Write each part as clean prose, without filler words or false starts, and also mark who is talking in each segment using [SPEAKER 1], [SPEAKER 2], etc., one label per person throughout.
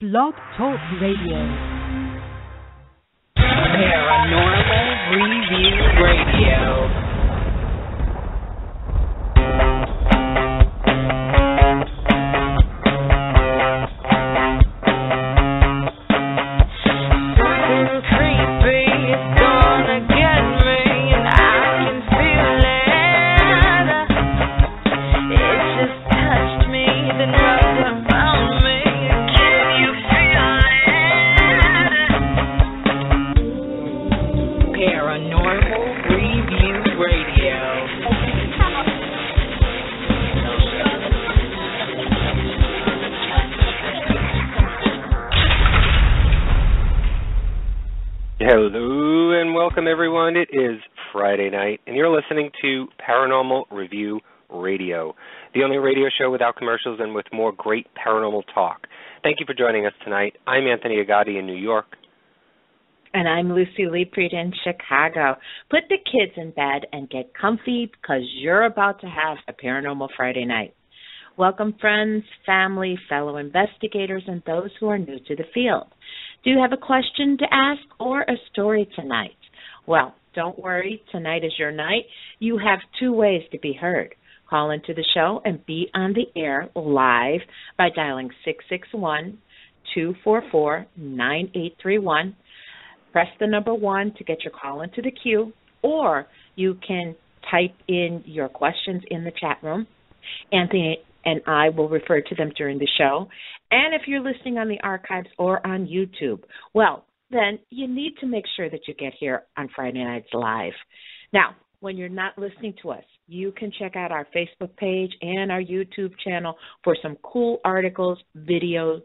[SPEAKER 1] Blog Talk Radio.
[SPEAKER 2] Paranormal Review Radio.
[SPEAKER 3] Hello and welcome everyone. It is Friday night and you're listening to Paranormal Review Radio, the only radio show without commercials and with more great paranormal talk. Thank you for joining us tonight. I'm Anthony Agati in New York.
[SPEAKER 4] And I'm Lucy Liebfried in Chicago. Put the kids in bed and get comfy because you're about to have a Paranormal Friday night. Welcome friends, family, fellow investigators, and those who are new to the field. Do you have a question to ask or a story tonight? Well, don't worry. Tonight is your night. You have two ways to be heard. Call into the show and be on the air live by dialing 661-244-9831. Press the number 1 to get your call into the queue, or you can type in your questions in the chat room. Anthony and I will refer to them during the show. And if you're listening on the archives or on YouTube, well, then you need to make sure that you get here on Friday nights live. Now, when you're not listening to us, you can check out our Facebook page and our YouTube channel for some cool articles, videos,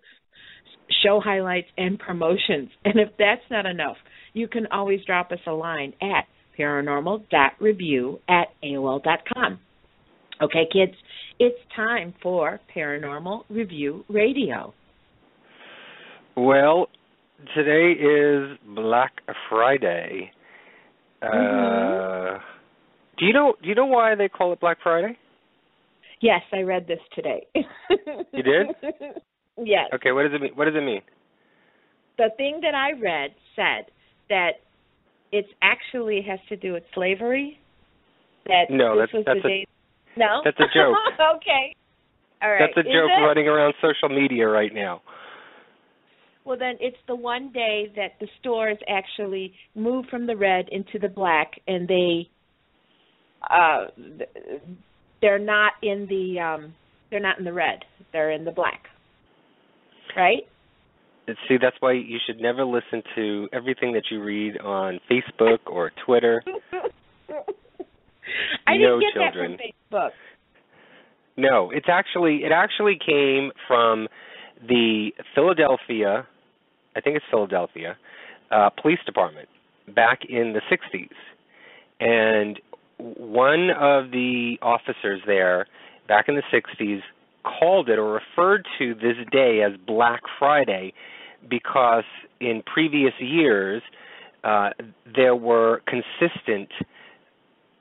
[SPEAKER 4] show highlights, and promotions. And if that's not enough, you can always drop us a line at paranormal.review@aol.com. Okay, kids, it's time for Paranormal Review Radio.
[SPEAKER 3] Well, today is Black Friday. Do you know why they call it Black Friday?
[SPEAKER 4] Yes, I read this today.
[SPEAKER 3] You did?
[SPEAKER 4] Yes.
[SPEAKER 3] Okay, what does it mean? What does it mean?
[SPEAKER 4] The thing that I read said that it actually has to do with slavery.
[SPEAKER 3] No,
[SPEAKER 4] that's the day. No?
[SPEAKER 3] That's a joke.
[SPEAKER 4] Okay. All right.
[SPEAKER 3] That's a joke running around social media right now.
[SPEAKER 4] Well, then it's the one day that the stores actually move from the red into the black, and they're not in the red. They're in the black. Right?
[SPEAKER 3] See, that's why you should never listen to everything that you read on Facebook or Twitter.
[SPEAKER 4] I didn't get
[SPEAKER 3] children.
[SPEAKER 4] That from Facebook.
[SPEAKER 3] No, it actually came from the Philadelphia police department back in the 60s. And one of the officers there back in the 60s called it or referred to this day as Black Friday because in previous years there were consistent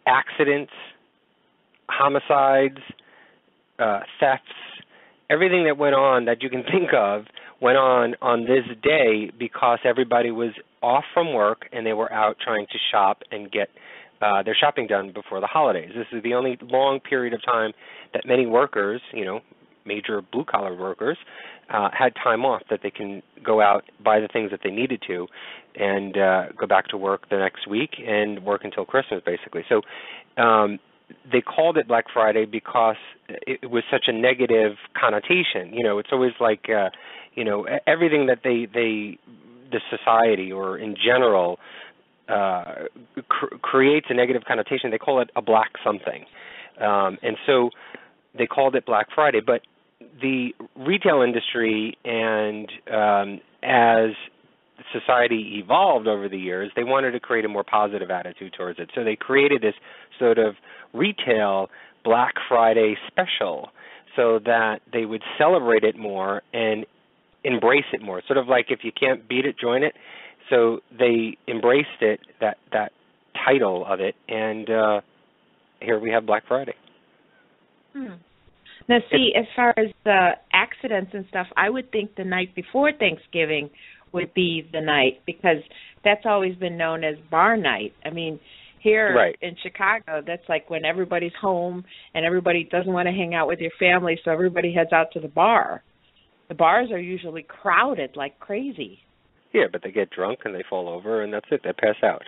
[SPEAKER 3] accidents, homicides, thefts, everything that went on that you can think of went on this day because everybody was off from work and they were out trying to shop and get their shopping done before the holidays. This is the only long period of time that many workers, major blue-collar workers, had time off that they can go out, buy the things that they needed to, and go back to work the next week and work until Christmas, basically. So they called it Black Friday because it was such a negative connotation. It's always like, everything that the society or in general creates a negative connotation. They call it a black something. And so they called it Black Friday. But the retail industry and as society evolved over the years, they wanted to create a more positive attitude towards it. So they created this sort of retail Black Friday special so that they would celebrate it more and embrace it more. Sort of like if you can't beat it, join it. So they embraced it, that title of it, and here we have Black Friday.
[SPEAKER 4] Now, see, as far as the accidents and stuff, I would think the night before Thanksgiving would be the night, because that's always been known as bar night. I mean, here in Chicago, that's like when everybody's home and everybody doesn't want to hang out with your family, so everybody heads out to the bar. The bars are usually crowded like crazy.
[SPEAKER 3] Yeah, but they get drunk and they fall over, and that's it. They pass out.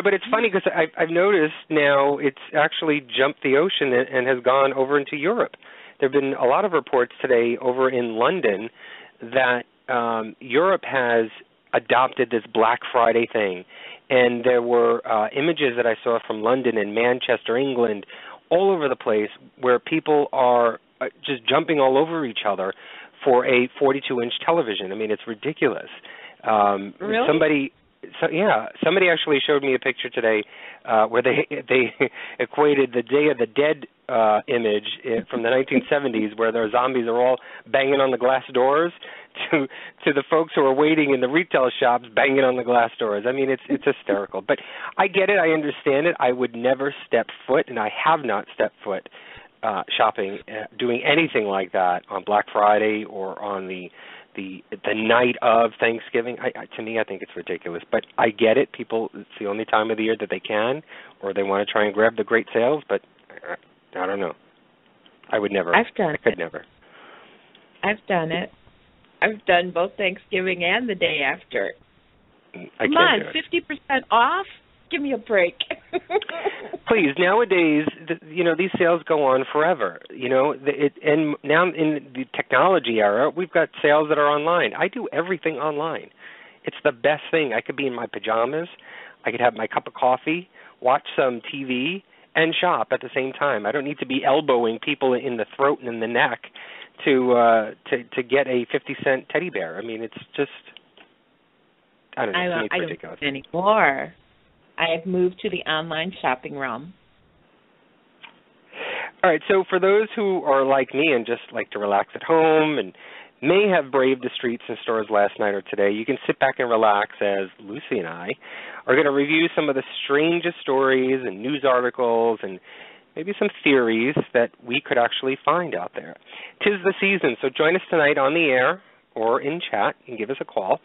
[SPEAKER 3] But it's funny because I've noticed now it's actually jumped the ocean and has gone over into Europe. There have been a lot of reports today over in London that Europe has adopted this Black Friday thing. And there were images that I saw from London and Manchester, England, all over the place where people are just jumping all over each other for a 42-inch television. I mean, it's ridiculous.
[SPEAKER 4] Really?
[SPEAKER 3] Somebody actually showed me a picture today where they equated the Day of the Dead image from the 1970s, where their zombies are all banging on the glass doors, to the folks who are waiting in the retail shops banging on the glass doors. I mean, it's hysterical. But I get it. I understand it. I would never step foot, and I have not stepped foot shopping, doing anything like that on Black Friday or on the night of Thanksgiving. To me, I think it's ridiculous. But I get it. People, it's the only time of the year that they can, or they want to try and grab the great sales. But I don't know. I would never.
[SPEAKER 4] I've done it.
[SPEAKER 3] I could never.
[SPEAKER 4] I've done it. I've done both Thanksgiving and the day after.
[SPEAKER 3] Come
[SPEAKER 4] on, 50% off? Give me a break.
[SPEAKER 3] Please, nowadays, these sales go on forever. And now in the technology era, we've got sales that are online. I do everything online. It's the best thing. I could be in my pajamas. I could have my cup of coffee, watch some TV, and shop at the same time. I don't need to be elbowing people in the throat and in the neck to get a 50-cent teddy bear. I mean, it's just, I don't know. It's ridiculous.
[SPEAKER 4] I don't do it anymore. I have moved to the online shopping realm.
[SPEAKER 3] All right, so for those who are like me and just like to relax at home and may have braved the streets and stores last night or today, you can sit back and relax as Lucy and I are going to review some of the strangest stories and news articles and maybe some theories that we could actually find out there. 'Tis the season, so join us tonight on the air or in chat and give us a call.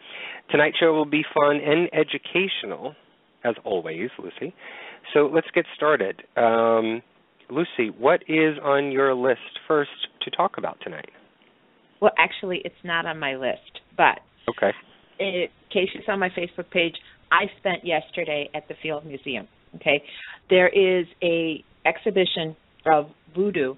[SPEAKER 3] Tonight's show will be fun and educational, as always, Lucy. So let's get started. Lucy, what is on your list first to talk about tonight?
[SPEAKER 4] Well, actually, it's not on my list, but
[SPEAKER 3] okay.
[SPEAKER 4] In case you saw my Facebook page, I spent yesterday at the Field Museum. Okay, there is a exhibition of voodoo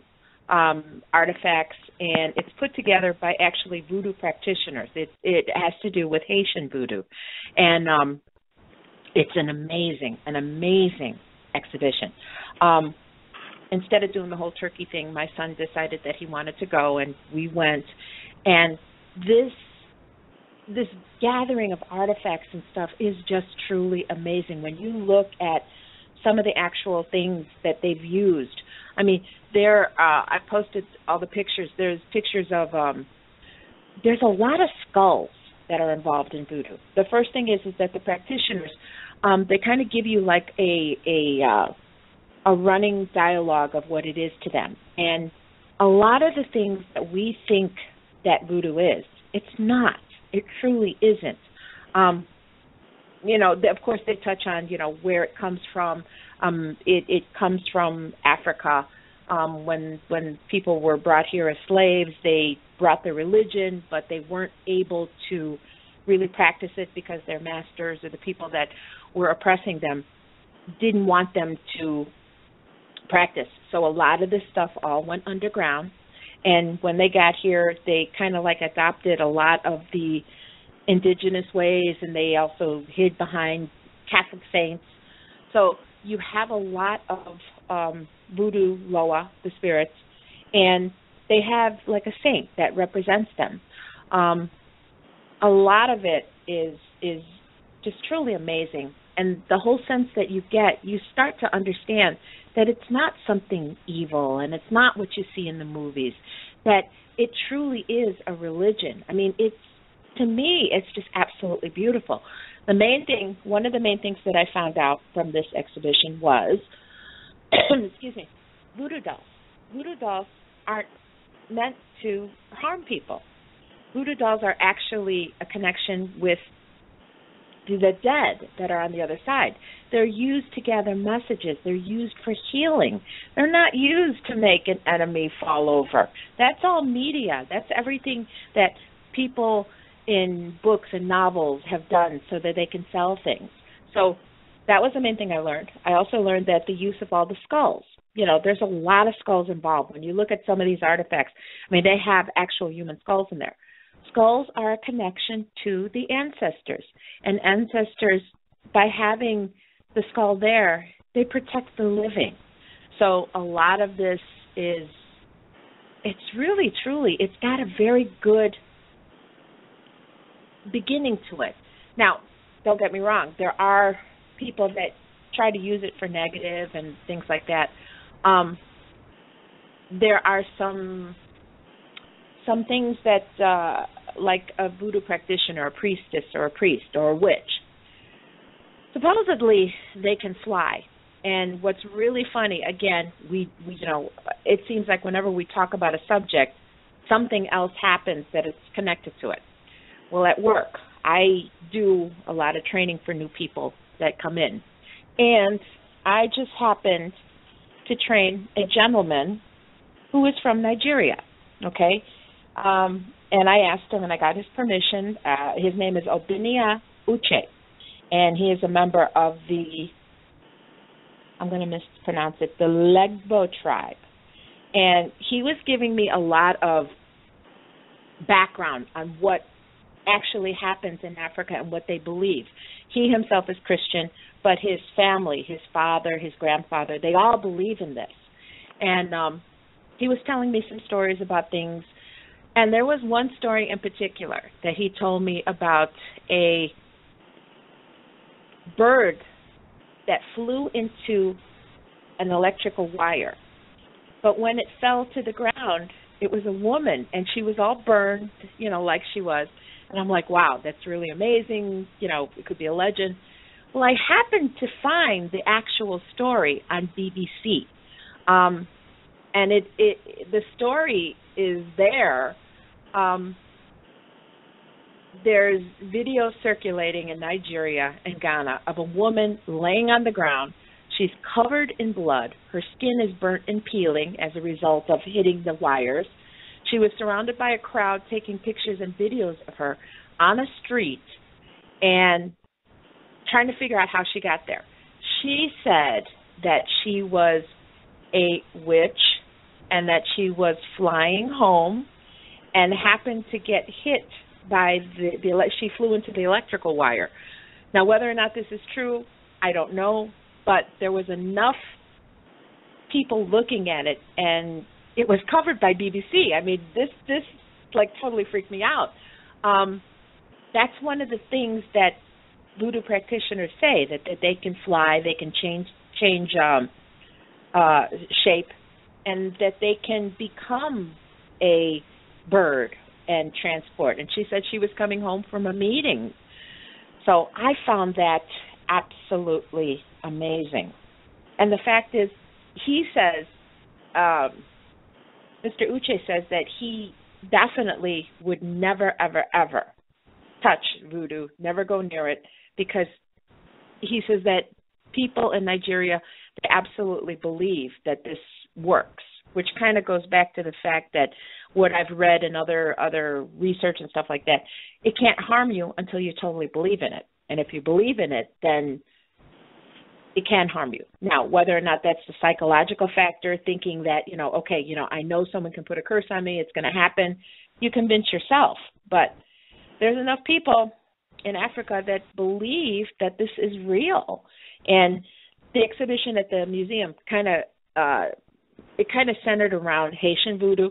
[SPEAKER 4] artifacts, and it's put together by actually voodoo practitioners. It has to do with Haitian voodoo, and it's an amazing exhibition. Instead of doing the whole turkey thing, my son decided that he wanted to go, and we went. And this gathering of artifacts and stuff is just truly amazing. When you look at some of the actual things that they've used, I mean, I posted all the pictures. There's pictures of, there's a lot of skulls that are involved in voodoo. The first thing is that the practitioners, they kind of give you like a running dialogue of what it is to them. And a lot of the things that we think that voodoo is, it's not. It truly isn't. Of course, they touch on, where it comes from. It comes from Africa. When people were brought here as slaves, they brought their religion, but they weren't able to really practice it because their masters or the people that were oppressing them didn't want them to practice. So a lot of this stuff all went underground. And when they got here, they kind of like adopted a lot of the indigenous ways, and they also hid behind Catholic saints. So you have a lot of voodoo loa, the spirits, and they have like a saint that represents them. A lot of it is just truly amazing. And the whole sense that you get, you start to understand that it's not something evil and it's not what you see in the movies, that it truly is a religion. I mean, to me, it's just absolutely beautiful. One of the main things that I found out from this exhibition was, excuse me, voodoo dolls. Voodoo dolls aren't meant to harm people. Voodoo dolls are actually a connection with the dead that are on the other side. They're used to gather messages. They're used for healing. They're not used to make an enemy fall over. That's all media. That's everything that people in books and novels have done so that they can sell things. So that was the main thing I learned. I also learned that the use of all the skulls. You know, there's a lot of skulls involved. When you look at some of these artifacts, I mean, they have actual human skulls in there. Skulls are a connection to the ancestors. And ancestors, by having the skull there, they protect the living. So a lot of this is, it's really, truly, it's got a very good beginning to it. Now, don't get me wrong, there are people that try to use it for negative and things like that. There are some things that, like a voodoo practitioner, a priestess, or a priest, or a witch, supposedly they can fly. And what's really funny, again, we you know, it seems like whenever we talk about a subject, something else happens that is connected to it. Well, at work, I do a lot of training for new people that come in. And I just happened to train a gentleman who is from Nigeria, okay? And I asked him, and I got his permission. His name is Urantia Uche, and he is a member of the, I'm going to mispronounce it, the Legbo tribe. And he was giving me a lot of background on what actually happens in Africa and what they believe. He himself is Christian, but his family, his father, his grandfather, they all believe in this. And he was telling me some stories about things. And there was one story in particular that he told me about a bird that flew into an electrical wire. But when it fell to the ground, it was a woman, and she was all burned, you know, like she was. And I'm like, wow, that's really amazing. You know, it could be a legend. Well, I happened to find the actual story on BBC. And the story is there. There's video circulating in Nigeria and Ghana of a woman laying on the ground. She's covered in blood. Her skin is burnt and peeling as a result of hitting the wires. She was surrounded by a crowd taking pictures and videos of her on a street and trying to figure out how she got there. She said that she was a witch and that she was flying home and happened to get hit by she flew into the electrical wire. Now, whether or not this is true, I don't know, but there was enough people looking at it, and it was covered by BBC. I mean, this like totally freaked me out. That's one of the things that voodoo practitioners say, that they can fly, they can change shape, and that they can become a bird and transport. And she said she was coming home from a meeting. So I found that absolutely amazing. And the fact is, he says, Mr. Uche says that he definitely would never, ever, ever touch voodoo, never go near it, because he says that people in Nigeria, they absolutely believe that this works, which kind of goes back to the fact that what I've read in other research and stuff like that, it can't harm you until you totally believe in it. And if you believe in it, then it can harm you. Now, whether or not that's the psychological factor, thinking that, okay, I know someone can put a curse on me, it's going to happen, you convince yourself. But there's enough people in Africa that believe that this is real. And the exhibition at the museum kind of centered around Haitian voodoo,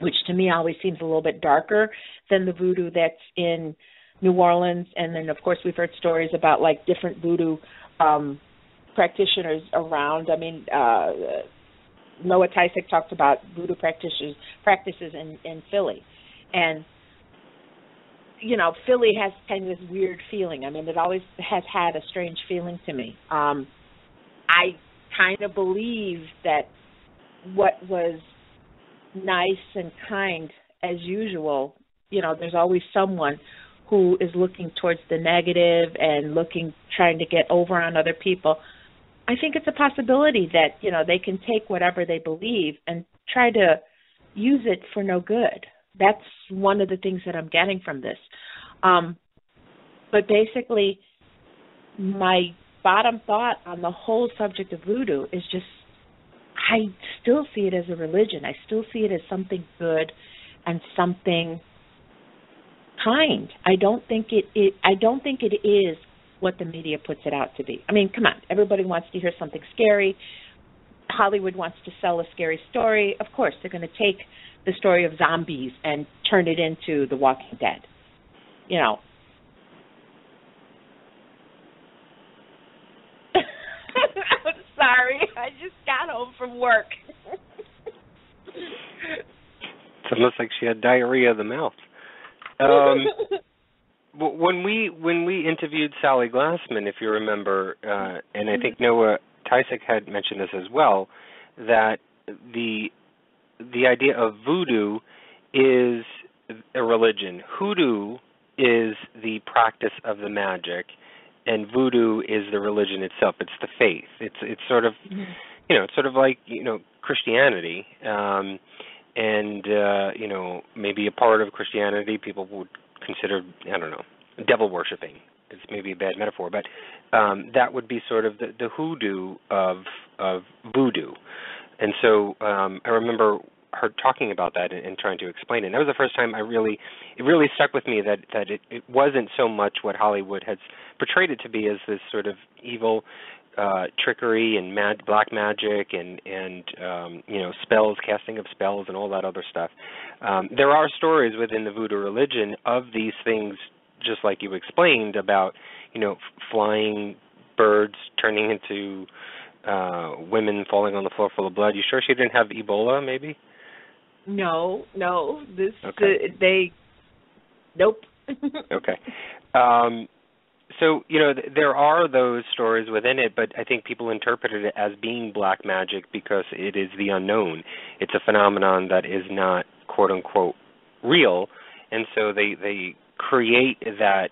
[SPEAKER 4] which to me always seems a little bit darker than the voodoo that's in New Orleans. And then, of course, we've heard stories about, like, different voodoo practitioners around. I mean, Noah Tysick talked about voodoo practices in Philly. And, Philly has kind of this weird feeling. I mean, it always has had a strange feeling to me. I kind of believe that what was nice and kind as usual, there's always someone who is looking towards the negative and trying to get over on other people. I think it's a possibility that, they can take whatever they believe and try to use it for no good. That's one of the things that I'm getting from this. But basically, my bottom thought on the whole subject of voodoo is just, I still see it as a religion. I still see it as something good and something kind. I don't think it is what the media puts it out to be. I mean, come on. Everybody wants to hear something scary. Hollywood wants to sell a scary story. Of course, they're going to take the story of zombies and turn it into The Walking Dead. I'm sorry. I just got home from work.
[SPEAKER 3] It's almost like she had diarrhea of the mouth. When we interviewed Sally Glassman, if you remember, and I think Noah Tysick had mentioned this as well, that the idea of voodoo is a religion. Hoodoo is the practice of the magic, and voodoo is the religion itself. It's the faith. It's sort of, it's sort of like Christianity, and maybe a part of Christianity people would consider, I don't know, devil worshipping. It's maybe a bad metaphor, but that would be sort of the hoodoo of voodoo. And so I remember her talking about that and trying to explain it. And that was the first time it really stuck with me that it wasn't so much what Hollywood has portrayed it to be as this sort of evil trickery and black magic and spells, casting of spells and all that other stuff. There are stories within the voodoo religion of these things, just like you explained, about flying birds turning into women falling on the floor full of blood. You sure she didn't have Ebola, maybe?
[SPEAKER 4] No.
[SPEAKER 3] Okay.
[SPEAKER 4] Nope.
[SPEAKER 3] Okay. So, there are those stories within it, but I think people interpreted it as being black magic because it is the unknown. It's a phenomenon that is not, quote-unquote, real, and so they create that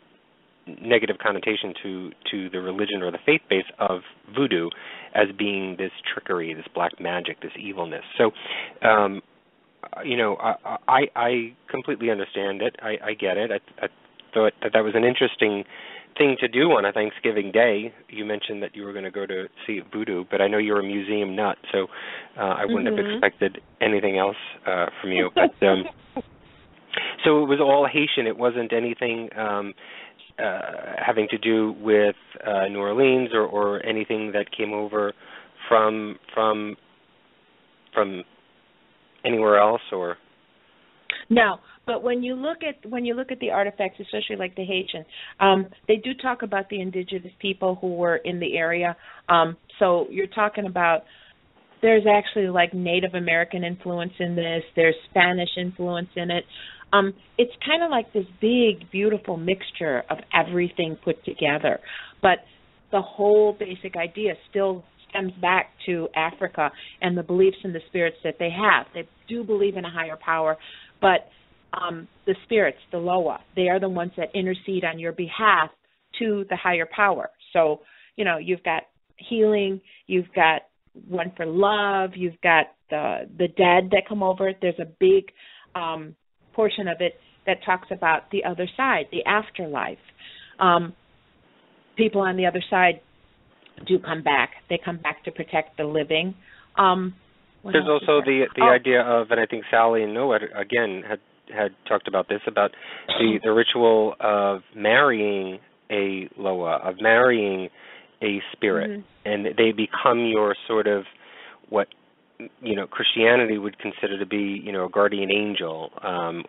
[SPEAKER 3] negative connotation to the religion or the faith base of voodoo as being this trickery, this black magic, this evilness. So, I completely understand it. I get it. I thought that was an interesting thing to do on a Thanksgiving day. You mentioned that you were going to go to see voodoo, but I know you're a museum nut, so I wouldn't have expected anything else from you. But so it was all Haitian. It wasn't anything having to do with New Orleans or anything that came over from anywhere else, or
[SPEAKER 4] no. But when you look at the artifacts, especially like the Haitian, they do talk about the indigenous people who were in the area. So you're talking about there's actually like Native American influence in this. There's Spanish influence in it. It's kind of like this big, beautiful mixture of everything put together. But the whole basic idea still stems back to Africa and the beliefs and the spirits that they have. They do believe in a higher power, but the spirits, the Loa, they are the ones that intercede on your behalf to the higher power. So, you've got healing, you've got one for love, you've got the dead that come over. There's a big portion of it that talks about the other side, the afterlife. People on the other side do come back. They come back to protect the living.
[SPEAKER 3] There's also the idea of, and I think Sally and Noah, again, had talked about this, about the ritual of marrying a Loa, of marrying a spirit, and they become your sort of what Christianity would consider to be a guardian angel,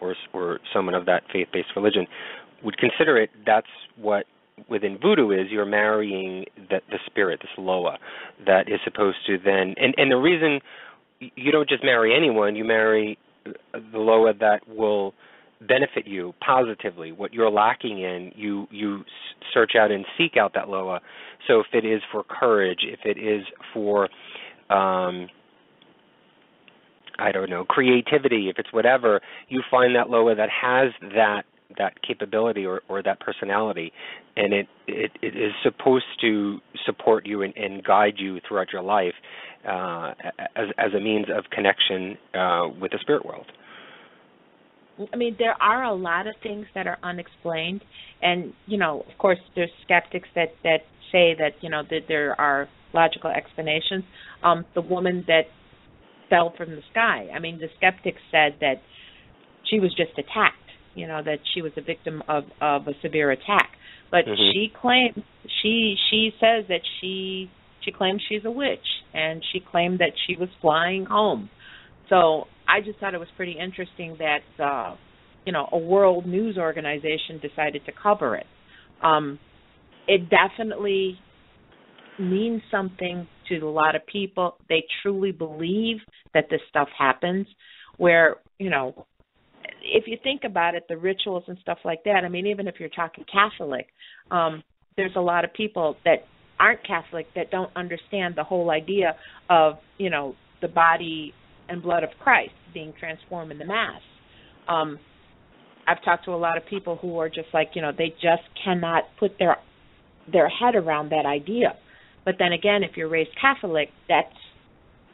[SPEAKER 3] or someone of that faith-based religion would consider it. That's what within voodoo is. You're marrying the spirit, this Loa, that is supposed to then, and the reason you don't just marry anyone, you marry the Loa that will benefit you positively. What you're lacking in, you search out and seek out that Loa. So if it is for courage, if it is for I don't know, creativity, if it's whatever, you find that Loa that has that capability or that personality, and it is supposed to support you and guide you throughout your life as a means of connection with the spirit world.
[SPEAKER 4] I mean, there are a lot of things that are unexplained, and, of course, there's skeptics that say that, that there are logical explanations. The woman that fell from the sky, I mean, the skeptics said that she was just attacked, that she was a victim of a severe attack. But she claims, she says that she claims she's a witch, and she claimed that she was flying home. So I just thought it was pretty interesting that, a world news organization decided to cover it. It definitely means something to a lot of people. They truly believe that this stuff happens, where, if you think about it, the rituals and stuff like that, I mean, even if you're talking Catholic, there's a lot of people that aren't Catholic that don't understand the whole idea of, the body and blood of Christ being transformed in the Mass. I've talked to a lot of people who are just like, they just cannot put their head around that idea. But then again, if you're raised Catholic,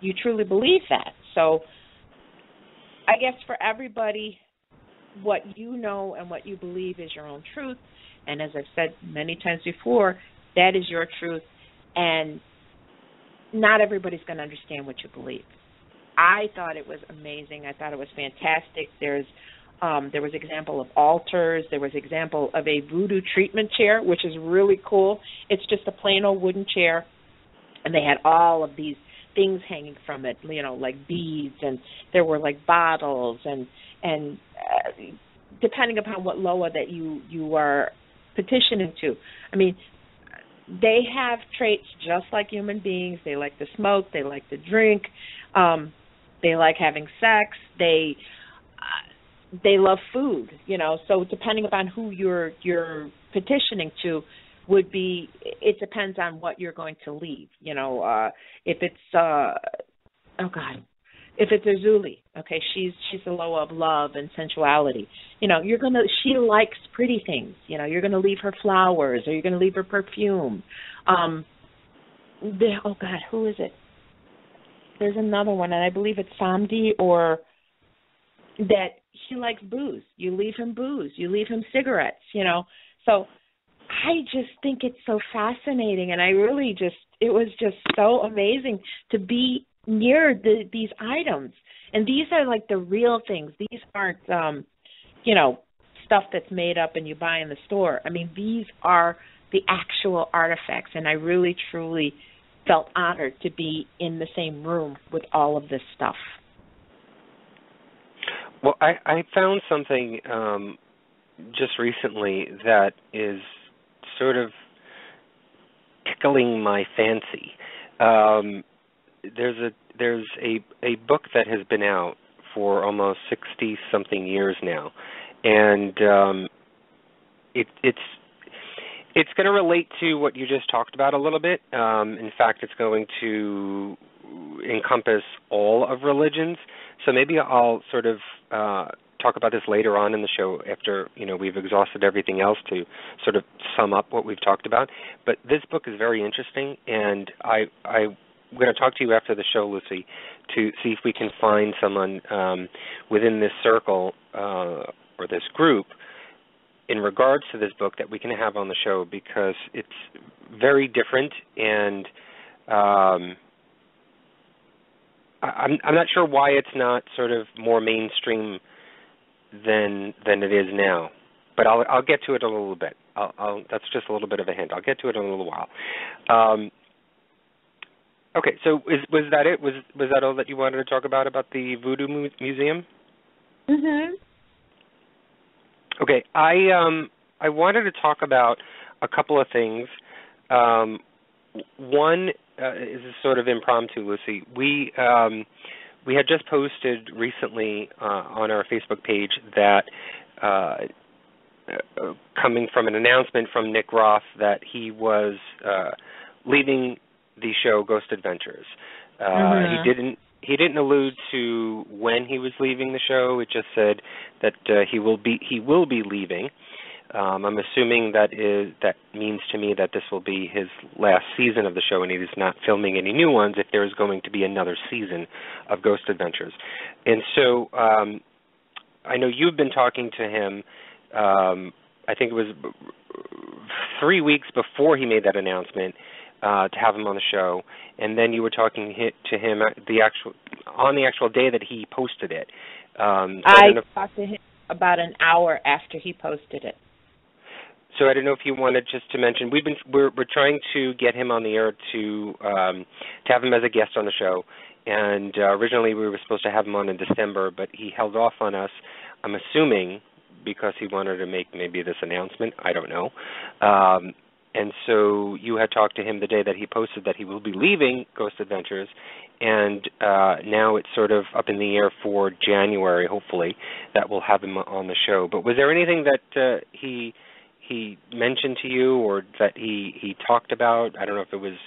[SPEAKER 4] you truly believe that. So I guess for everybody, what you know and what you believe is your own truth. And as I've said many times before, that is your truth. And not everybody's going to understand what you believe. I thought it was amazing. I thought it was fantastic. There was example of altars. There was example of a voodoo treatment chair, which is really cool. It's just a plain old wooden chair, and they had all of these things hanging from it, like beads, and there were like bottles, and depending upon what Loa that you are petitioning to. I mean, they have traits just like human beings. They like to smoke. They like to drink. They like having sex. They love food, So depending upon who you're petitioning to, would be, it depends on what you're going to leave. If it's if it's a Zuli, okay, she's the Loa of love and sensuality. She likes pretty things. You're gonna leave her flowers, or you're gonna leave her perfume. Who is it? There's another one, and I believe it's Samdi, or that he likes booze. You leave him booze. You leave him cigarettes, So I just think it's so fascinating, and it was just so amazing to be near these items. And these are like the real things. These aren't, stuff that's made up and you buy in the store. I mean, these are the actual artifacts, and I really, truly felt honored to be in the same room with all of this stuff.
[SPEAKER 3] Well, I found something just recently that is sort of tickling my fancy. There's a book that has been out for almost 60-something years now, and it's going to relate to what you just talked about a little bit. In fact, it's going to encompass all of religions. So maybe I'll sort of talk about this later on in the show after we've exhausted everything else to sort of sum up what we've talked about. But this book is very interesting, and I'm going to talk to you after the show, Lucy, to see if we can find someone within this circle or this group in regards to this book that we can have on the show, because it's very different, and I'm not sure why it's not sort of more mainstream than it is now, but I'll get to it a little bit. That's just a little bit of a hint. I'll get to it in a little while. Okay, so was that it? Was that all that you wanted to talk about the Voodoo Museum?
[SPEAKER 4] Mhm.
[SPEAKER 3] Okay, I wanted to talk about a couple of things. One is sort of impromptu, Lucy. We had just posted recently on our Facebook page that coming from an announcement from Nick Groff that he was leaving the show Ghost Adventures. He he didn't allude to when he was leaving the show. It just said that he will be leaving. I'm assuming that means to me that this will be his last season of the show, and he is not filming any new ones if there is going to be another season of Ghost Adventures. And so I know you've been talking to him, I think it was 3 weeks before he made that announcement, to have him on the show, and then you were talking to him on the actual day that he posted it.
[SPEAKER 4] I talked to him about an hour after he posted it.
[SPEAKER 3] So I don't know if you wanted just to mention, we're trying to get him on the air to have him as a guest on the show, and originally we were supposed to have him on in December, but he held off on us, I'm assuming because he wanted to make maybe this announcement, I don't know. And so you had talked to him the day that he posted that he will be leaving Ghost Adventures, and now it's sort of up in the air for January, hopefully, that we'll have him on the show. But was there anything that he mentioned to you or that he talked about? I don't know if it was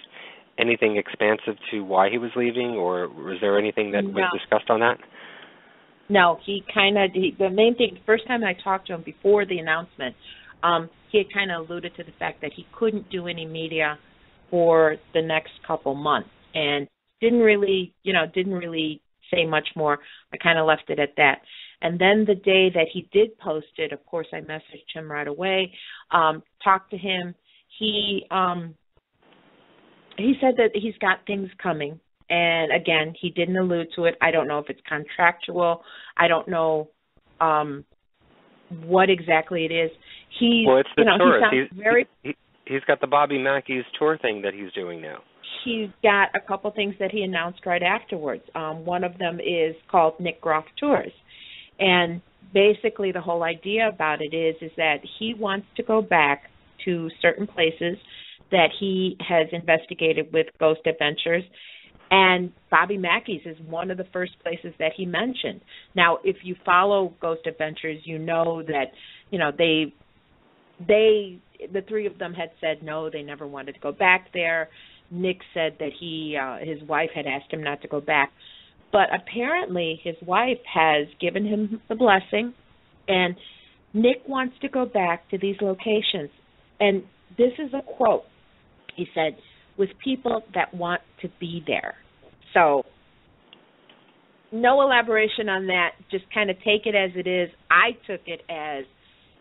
[SPEAKER 3] anything expansive to why he was leaving, or was there anything that was discussed on that?
[SPEAKER 4] No, the main thing, the first time I talked to him before the announcement, he had kind of alluded to the fact that he couldn't do any media for the next couple months, and didn't really say much more. I kind of left it at that. And then the day that he did post it, of course, I messaged him right away, talked to him. He said that he's got things coming. And, again, he didn't allude to it. I don't know if it's contractual. I don't know what exactly it is.
[SPEAKER 3] It's the tourist. He's got the Bobby Mackey's tour thing that he's doing now.
[SPEAKER 4] He's got a couple things that he announced right afterwards. One of them is called Nick Groff Tours. And basically the whole idea about it is that he wants to go back to certain places that he has investigated with Ghost Adventures, and Bobby Mackey's is one of the first places that he mentioned. Now, if you follow Ghost Adventures, you know that, the three of them had said no, they never wanted to go back there. Nick said that his wife had asked him not to go back. But apparently his wife has given him the blessing, and Nick wants to go back to these locations. And this is a quote. He said, with people that want to be there. So no elaboration on that. Just kind of take it as it is. I took it as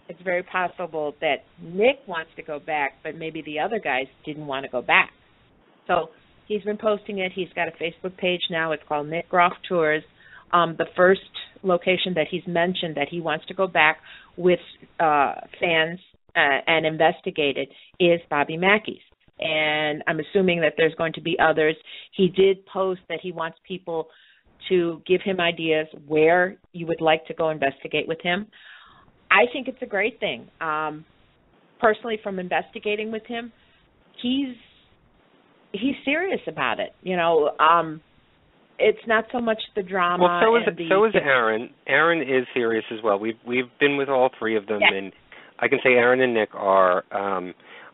[SPEAKER 4] it's very possible that Nick wants to go back, but maybe the other guys didn't want to go back. So he's been posting it. He's got a Facebook page now. It's called Nick Groff Tours. The first location that he's mentioned that he wants to go back with fans and investigate it is Bobby Mackey's. And I'm assuming that there's going to be others. He did post that he wants people to give him ideas where you would like to go investigate with him. I think it's a great thing. Personally, from investigating with him, he's serious about it. It's not so much the drama.
[SPEAKER 3] Well, so is Aaron. Aaron is serious as well. We've been with all three of them, yes. And I can say Aaron and Nick are.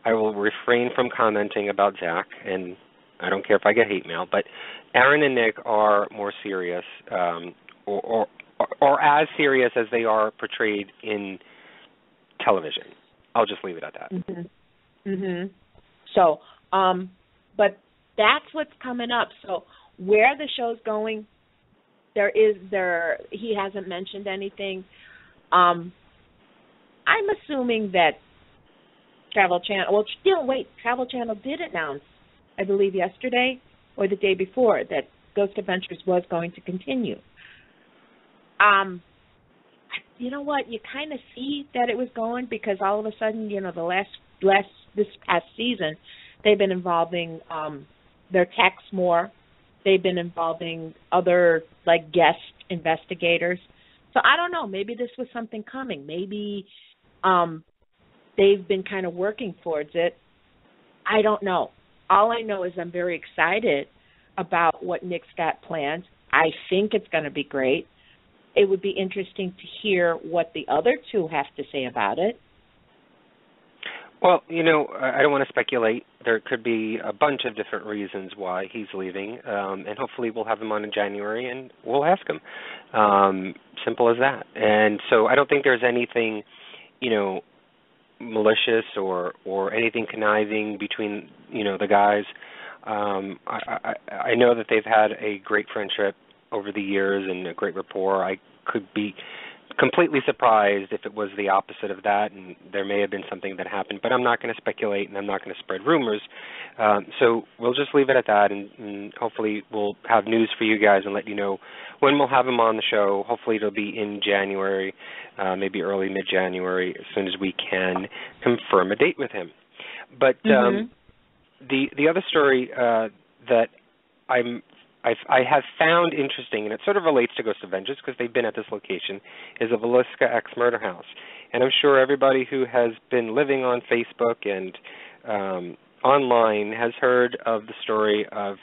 [SPEAKER 3] I will refrain from commenting about Zach, and I don't care if I get hate mail. But Aaron and Nick are more serious, or as serious as they are portrayed in television. I'll just leave it at that.
[SPEAKER 4] Mm-hmm. Mm-hmm. So, but that's what's coming up. So where the show's going, he hasn't mentioned anything. I'm assuming that Travel Channel, Travel Channel did announce, I believe yesterday or the day before, that Ghost Adventures was going to continue. You know what? You kind of see that it was going because all of a sudden, this past season, they've been involving their techs more. They've been involving other guest investigators. So I don't know. Maybe this was something coming. Maybe they've been kind of working towards it. I don't know. All I know is I'm very excited about what Nick's got planned. I think it's going to be great. It would be interesting to hear what the other two have to say about it.
[SPEAKER 3] Well, I don't want to speculate. There could be a bunch of different reasons why he's leaving, and hopefully we'll have him on in January and we'll ask him. Simple as that. And so I don't think there's anything, malicious or anything conniving between, the guys. I know that they've had a great friendship over the years and a great rapport. I could be completely surprised if it was the opposite of that, and there may have been something that happened, but I'm not going to speculate and I'm not going to spread rumors. So we'll just leave it at that, and hopefully we'll have news for you guys and let you know when we'll have him on the show. Hopefully it'll be in January, maybe early mid-January, as soon as we can confirm a date with him. But the other story that I have found interesting, and it sort of relates to Ghost of Vengeance because they've been at this location, is the Villisca Axe Murder House. And I'm sure everybody who has been living on Facebook and online has heard of the story of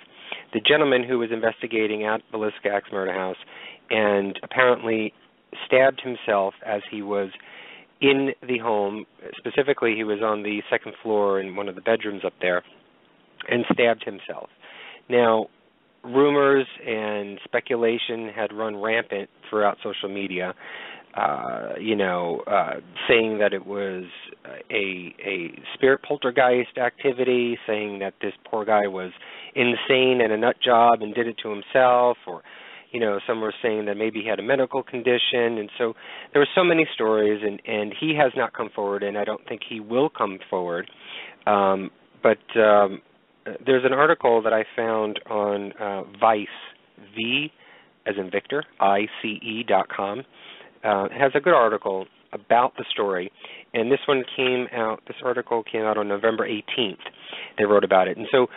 [SPEAKER 3] the gentleman who was investigating at Villisca Axe Murder House and apparently stabbed himself as he was in the home. Specifically, he was on the second floor in one of the bedrooms up there and stabbed himself. Now, rumors and speculation had run rampant throughout social media, saying that it was a spirit poltergeist activity, saying that this poor guy was insane and a nut job and did it to himself, or, some were saying that maybe he had a medical condition. And so there were so many stories, and he has not come forward, and I don't think he will come forward. But there's an article that I found on Vice, V as in Victor, ICE.com. It has a good article about the story, and this article came out on November 18th. They wrote about it. And so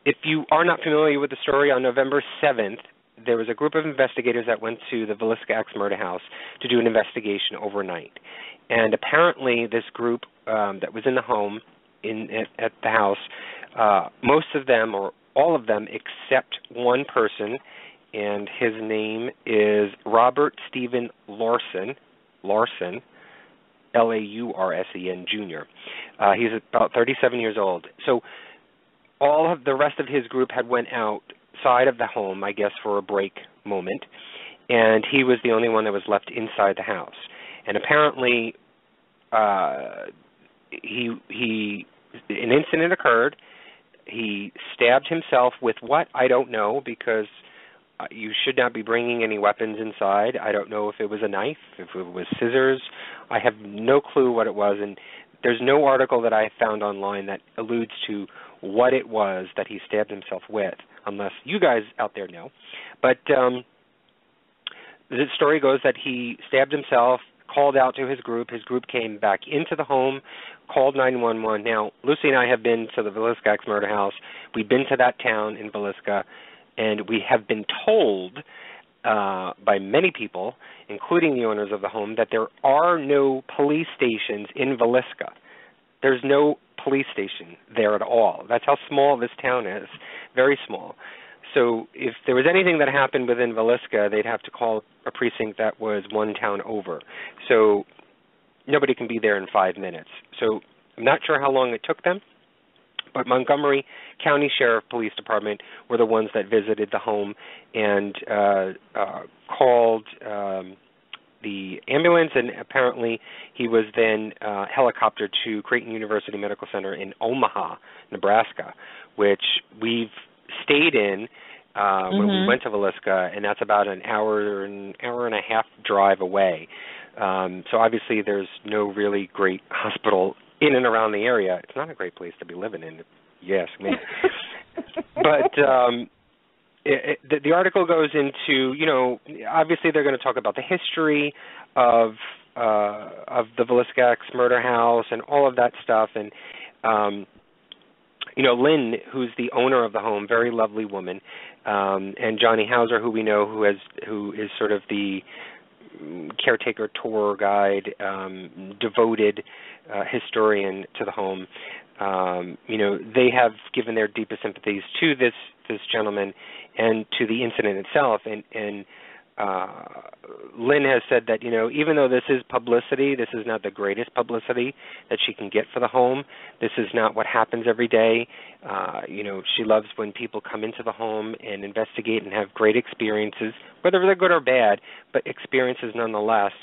[SPEAKER 3] if you are not familiar with the story, on November 7th, there was a group of investigators that went to the Villisca Axe Murder House to do an investigation overnight. And apparently this group that was in the home, at the house, most of them or all of them except one person, and his name is Robert Stephen Larson, Laursen Jr. He's about 37 years old. So all of the rest of his group had went outside of the home, I guess, for a break moment, and he was the only one that was left inside the house. And apparently an incident occurred. He stabbed himself with what? I don't know, because you should not be bringing any weapons inside. I don't know if it was a knife, if it was scissors. I have no clue what it was, and there's no article that I found online that alludes to what it was that he stabbed himself with, unless you guys out there know. But the story goes that he stabbed himself, called out to his group. His group came back into the home, called 911. Now, Lucy and I have been to the Villisca Axe Murder House. We've been to that town in Villisca, and we have been told by many people, including the owners of the home, that there are no police stations in Villisca. There's no police station there at all. That's how small this town is, very small. So if there was anything that happened within Villisca, they'd have to call a precinct that was one town over. So nobody can be there in 5 minutes. So I'm not sure how long it took them, but Montgomery County Sheriff Police Department were the ones that visited the home and called the ambulance, and apparently he was then helicoptered to Creighton University Medical Center in Omaha, Nebraska, which we've stayed in when we went to Villisca, and that's about an hour and a half drive away. So obviously there's no really great hospital in and around the area. It's not a great place to be living in, if you ask me. But the article goes into, obviously they're going to talk about the history of the Villisca Axe Murder House and all of that stuff, and Lynn, who's the owner of the home, very lovely woman, and Johnny Hauser, who we know, who is sort of the caretaker, tour guide, devoted historian to the home. They have given their deepest sympathies to this gentleman and to the incident itself. And Lynn has said that, even though this is publicity, this is not the greatest publicity that she can get for the home. This is not what happens every day. She loves when people come into the home and investigate and have great experiences, whether they're good or bad, but experiences nonetheless.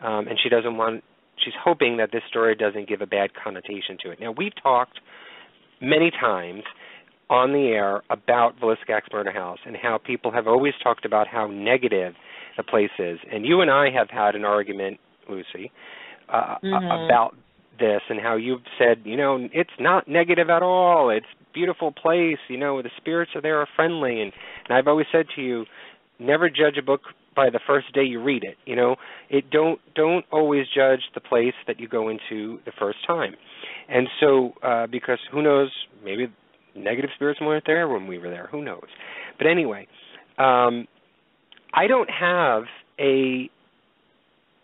[SPEAKER 3] And she's hoping that this story doesn't give a bad connotation to it. Now, we've talked many times on the air about Villisca Axe Murder House and how people have always talked about how negative the place is. And you and I have had an argument, Lucy, about this, and how you've said, it's not negative at all. It's a beautiful place. The spirits are there, are friendly. And I've always said to you, never judge a book by the first day you read it. Don't always judge the place that you go into the first time. And so, because who knows, maybe negative spirits weren't there when we were there. Who knows? But anyway, I don't have an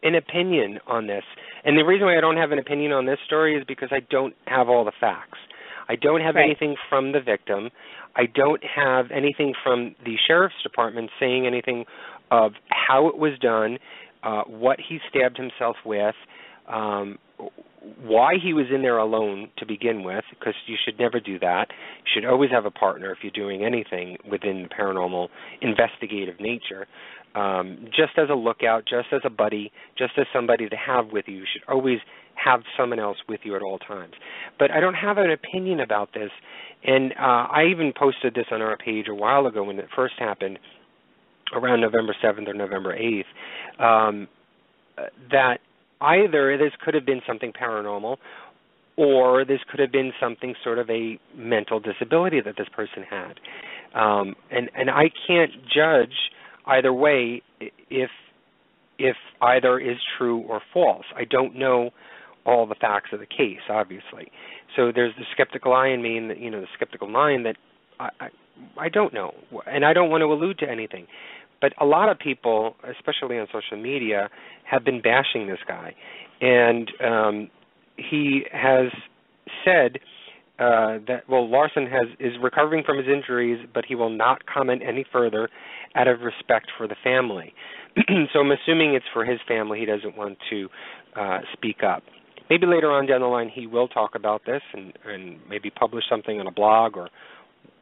[SPEAKER 3] opinion on this. And the reason why I don't have an opinion on this story is because I don't have all the facts. I don't have anything from the victim. I don't have anything from the sheriff's department saying anything of how it was done, what he stabbed himself with, why he was in there alone to begin with, because you should never do that. You should always have a partner if you're doing anything within the paranormal investigative nature. Just as a lookout, just as a buddy, just as somebody to have with you. You should always have someone else with you at all times. But I don't have an opinion about this, and I even posted this on our page a while ago when it first happened, around November 7th or November 8th, that either this could have been something paranormal or this could have been something sort of a mental disability that this person had. And I can't judge either way if either is true or false. I don't know all the facts of the case, obviously. So there's the skeptical eye in me and the skeptical mind that I don't know, and I don't want to allude to anything. But a lot of people, especially on social media, have been bashing this guy. And he has said that, Larson is recovering from his injuries, but he will not comment any further out of respect for the family. So I'm assuming it's for his family. He doesn't want to speak up. Maybe later on down the line he will talk about this and maybe publish something on a blog or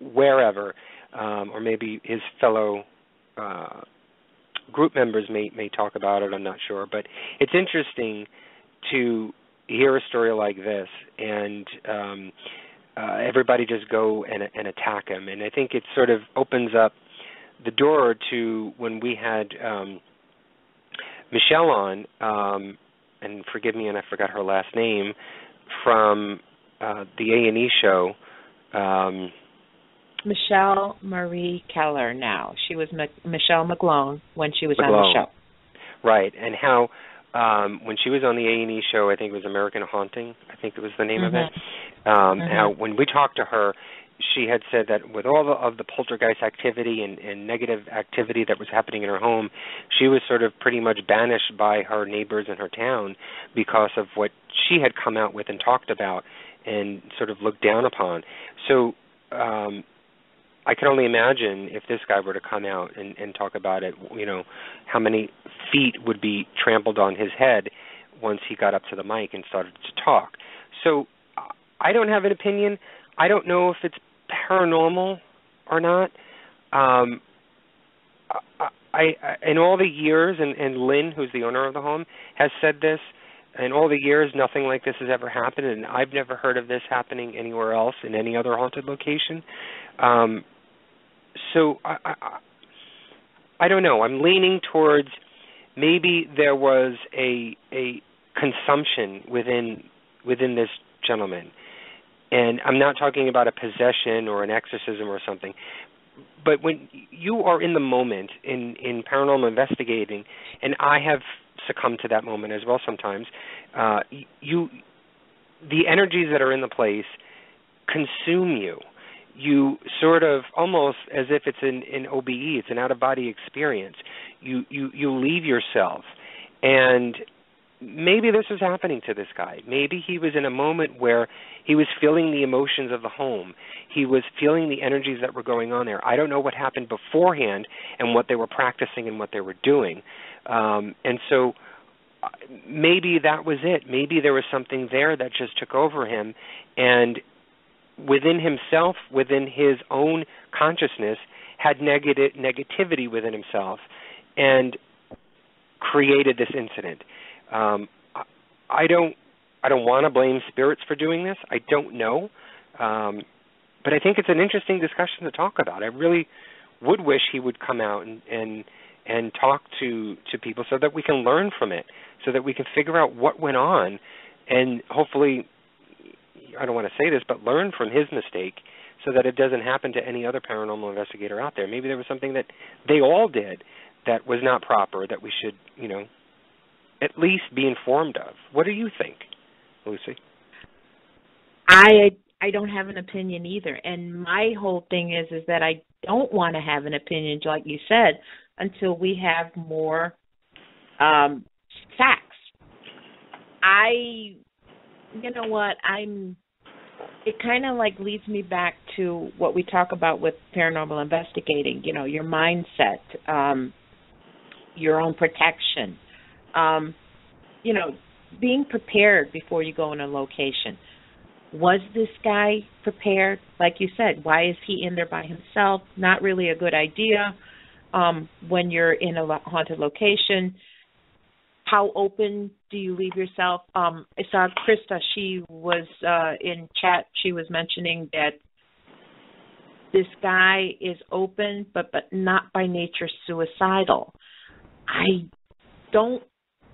[SPEAKER 3] wherever, or maybe his fellow group members may talk about it. I'm not sure, but it's interesting to hear a story like this and everybody just go and attack him. And I think it sort of opens up the door to when we had Michelle on, and forgive me, and I forgot her last name, from the A&E show.
[SPEAKER 4] Michelle Marie Keller now. She was Michelle McGlone when she was on the show.
[SPEAKER 3] Right, and how when she was on the A&E show, I think it was American Haunting, I think it was the name of it, how when we talked to her, she had said that with all of the poltergeist activity and negative activity that was happening in her home, she was sort of pretty much banished by her neighbors in her town because of what she had come out with and talked about and sort of looked down upon. So I can only imagine if this guy were to come out and talk about it, how many feet would be trampled on his head once he got up to the mic and started to talk. So I don't have an opinion. I don't know if it's paranormal or not. I in all the years, and Lynn, who's the owner of the home, has said this, in all the years, nothing like this has ever happened, and I've never heard of this happening anywhere else in any other haunted location. So I don't know. I'm leaning towards maybe there was a consumption within this gentleman. And I'm not talking about a possession or an exorcism or something. But when you are in the moment in paranormal investigating, and I have succumbed to that moment as well sometimes, the energies that are in the place consume you. You sort of almost as if it's an OBE, it's an out-of-body experience. You leave yourself, and maybe this was happening to this guy. Maybe he was in a moment where he was feeling the emotions of the home. He was feeling the energies that were going on there. I don't know what happened beforehand and what they were practicing and what they were doing. And so maybe that was it. Maybe there was something there that just took over him, and within himself, within his own consciousness, had negativity within himself and created this incident. I don't want to blame spirits for doing this. I don't know. But I think it's an interesting discussion to talk about. I really would wish he would come out and talk to people so that we can learn from it, so that we can figure out what went on, and hopefully, I don't want to say this, but learn from his mistake so that it doesn't happen to any other paranormal investigator out there. Maybe there was something that they all did that was not proper, that we should, at least be informed of. What do you think, Lucy?
[SPEAKER 4] I don't have an opinion either, and my whole thing is that I don't want to have an opinion, like you said, until we have more facts. It kind of like leads me back to what we talk about with paranormal investigating, your mindset, your own protection, being prepared before you go in a location. Was this guy prepared? Like you said, why is he in there by himself? Not really a good idea when you're in a haunted location. How open do you leave yourself? I saw Krista, she was in chat, she was mentioning that this guy is open, but not by nature suicidal. I don't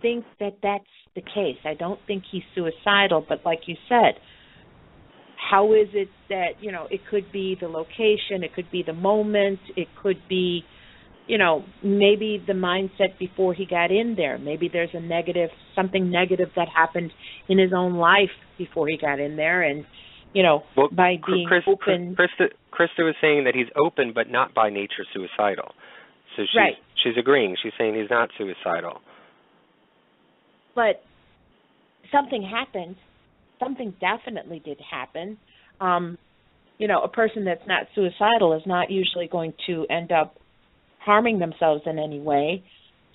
[SPEAKER 4] think that that's the case. I don't think he's suicidal, but like you said, how is it that, it could be the location, it could be the moment, it could be, maybe the mindset before he got in there. Maybe there's something negative that happened in his own life before he got in there, and, by being open.
[SPEAKER 3] Krista was saying that he's open, but not by nature suicidal. So she's agreeing. She's saying he's not suicidal.
[SPEAKER 4] But something happened. Something definitely did happen. A person that's not suicidal is not usually going to end up harming themselves in any way.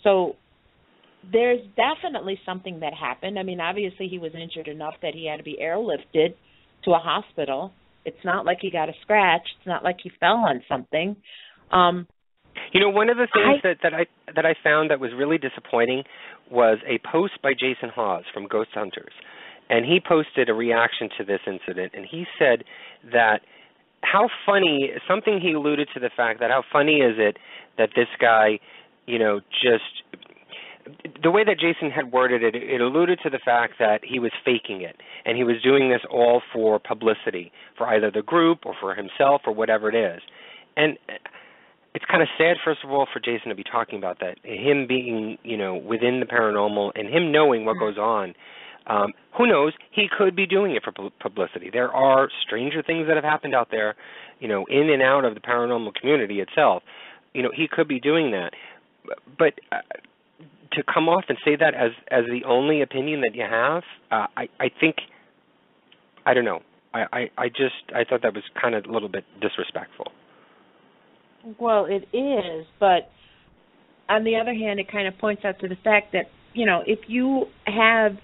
[SPEAKER 4] So there's definitely something that happened. I mean, obviously he was injured enough that he had to be airlifted to a hospital. It's not like he got a scratch. It's not like he fell on something.
[SPEAKER 3] One of the things that I found that was really disappointing was a post by Jason Hawes from Ghost Hunters. And he posted a reaction to this incident, and he said that something he alluded to the fact that how funny is it that this guy, the way that Jason had worded it, it alluded to the fact that he was faking it, and he was doing this all for publicity, for either the group or for himself or whatever it is. And it's kind of sad, first of all, for Jason to be talking about that, him being, within the paranormal and him knowing what goes on. Who knows? He could be doing it for publicity. There are stranger things that have happened out there, in and out of the paranormal community itself. He could be doing that. But to come off and say that as the only opinion that you have, I think, I don't know. I thought that was kind of a little bit disrespectful.
[SPEAKER 4] Well, it is, but on the other hand, it kind of points out to the fact that, if you have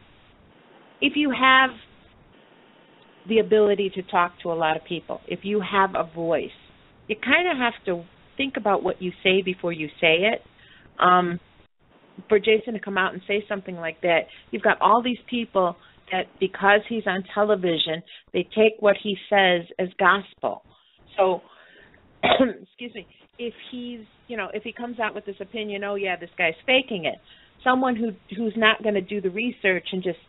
[SPEAKER 4] the ability to talk to a lot of people, if you have a voice, you kind of have to think about what you say before you say it. For Jason to come out and say something like that, you've got all these people that because he's on television, they take what he says as gospel. So, excuse me, if he comes out with this opinion, oh yeah, this guy's faking it, someone who's not going to do the research and just,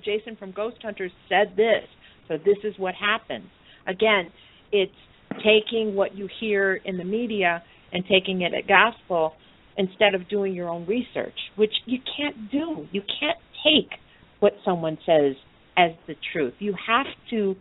[SPEAKER 4] Jason from Ghost Hunters said this, so this is what happens. Again, it's taking what you hear in the media and taking it at gospel instead of doing your own research, which you can't do. You can't take what someone says as the truth. You have to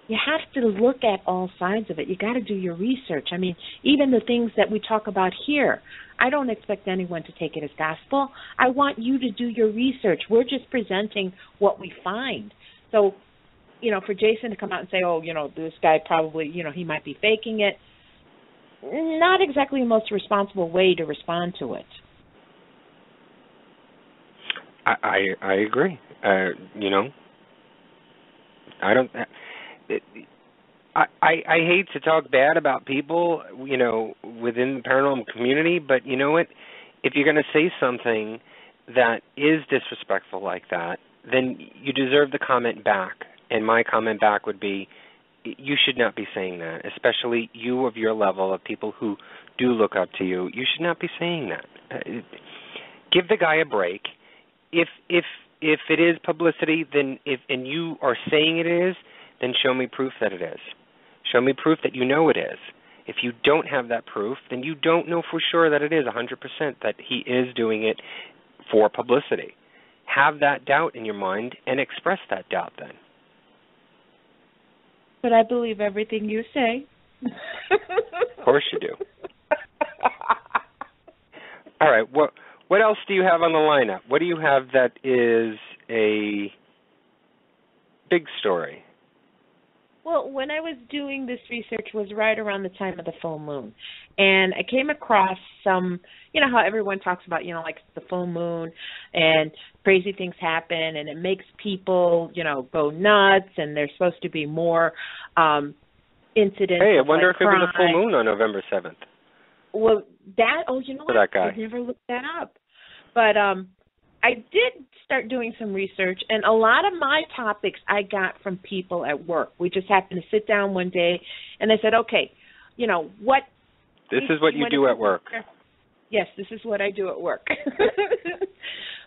[SPEAKER 4] you have to look at all sides of it. You got to do your research. I mean, even the things that we talk about here, I don't expect anyone to take it as gospel. I want you to do your research. We're just presenting what we find. So, for Jason to come out and say, oh, this guy probably, he might be faking it, not exactly the most responsible way to respond to it.
[SPEAKER 3] I agree. I don't. I hate to talk bad about people, within the paranormal community, but you know what? If you're going to say something that is disrespectful like that, then you deserve the comment back. And my comment back would be, you should not be saying that, especially you of your level of people who do look up to you. You should not be saying that. Give the guy a break. If it is publicity, then and you are saying it is, then show me proof that it is. Show me proof that you know it is. If you don't have that proof, then you don't know for sure that it is 100% that he is doing it for publicity. Have that doubt in your mind and express that doubt then.
[SPEAKER 4] But I believe everything you say.
[SPEAKER 3] Of course you do. All right, what else do you have on the lineup? What do you have that is a big story?
[SPEAKER 4] Well, when I was doing this research was right around the time of the full moon. And I came across some, how everyone talks about, like the full moon and crazy things happen and it makes people, go nuts and there's supposed to be more incidents.
[SPEAKER 3] Hey, I wonder if
[SPEAKER 4] crime.
[SPEAKER 3] it was a full moon on November 7th.
[SPEAKER 4] Well, you know what?
[SPEAKER 3] That guy.
[SPEAKER 4] I never looked that up. But I did start doing some research, and a lot of my topics I got from people at work. We just happened to sit down one day, and they said, okay, what...
[SPEAKER 3] This is what you do at work.
[SPEAKER 4] Yes, this is what I do at work.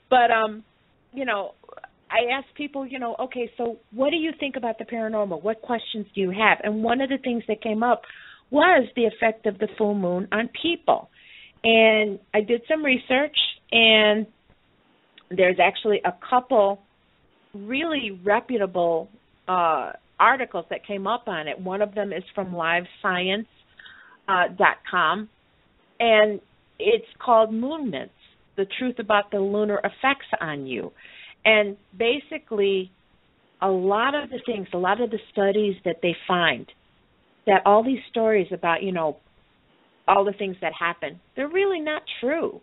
[SPEAKER 4] But, I asked people, okay, so what do you think about the paranormal? What questions do you have? And one of the things that came up was the effect of the full moon on people. And I did some research, and there's actually a couple really reputable articles that came up on it. One of them is from livescience.com, and it's called Moon Myths, The Truth About the Lunar Effects on You. And basically, a lot of the studies that they find, that all these stories about, all the things that happen, they're really not true.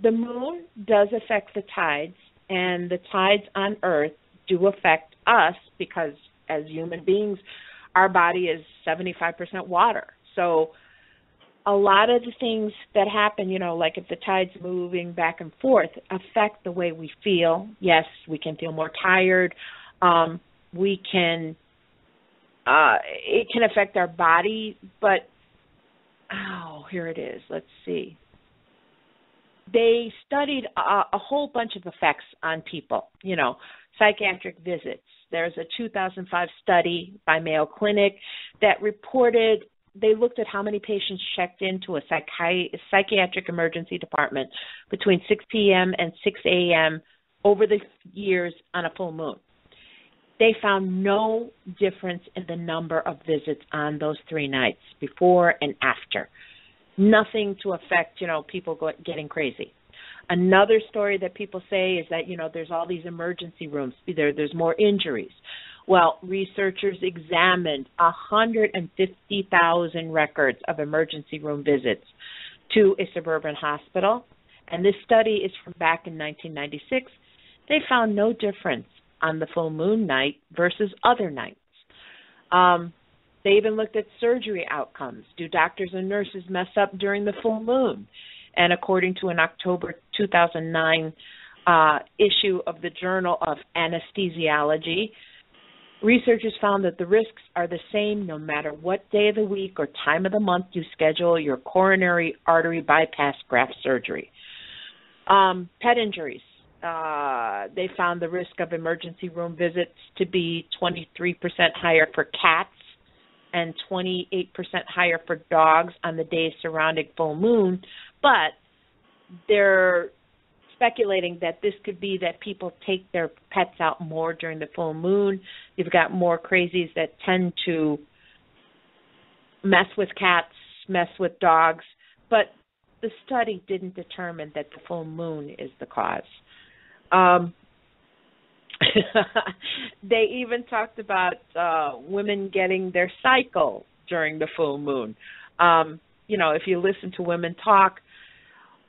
[SPEAKER 4] The moon does affect the tides, and the tides on Earth do affect us because as human beings, our body is 75% water. So a lot of the things that happen, like if the tide's moving back and forth, affect the way we feel. Yes, we can feel more tired. It can affect our body, but, here it is. Let's see. They studied a whole bunch of effects on people, psychiatric visits. There's a 2005 study by Mayo Clinic that reported they looked at how many patients checked into a psychiatric emergency department between 6 p.m. and 6 a.m. over the years on a full moon. They found no difference in the number of visits on those 3 nights, before and after. Nothing to affect, people getting crazy. Another story that people say is that, there's all these emergency rooms. There's more injuries. Well, researchers examined 150,000 records of emergency room visits to a suburban hospital, and this study is from back in 1996. They found no difference on the full moon night versus other nights. They even looked at surgery outcomes. Do doctors and nurses mess up during the full moon? And according to an October 2009 issue of the Journal of Anesthesiology, researchers found that the risks are the same no matter what day of the week or time of the month you schedule your coronary artery bypass graft surgery. Pet injuries. They found the risk of emergency room visits to be 23% higher for cats and 28% higher for dogs on the days surrounding full moon, but they're speculating that this could be that people take their pets out more during the full moon. You've got more crazies that tend to mess with cats, mess with dogs, but the study didn't determine that the full moon is the cause. They even talked about women getting their cycle during the full moon. If you listen to women talk,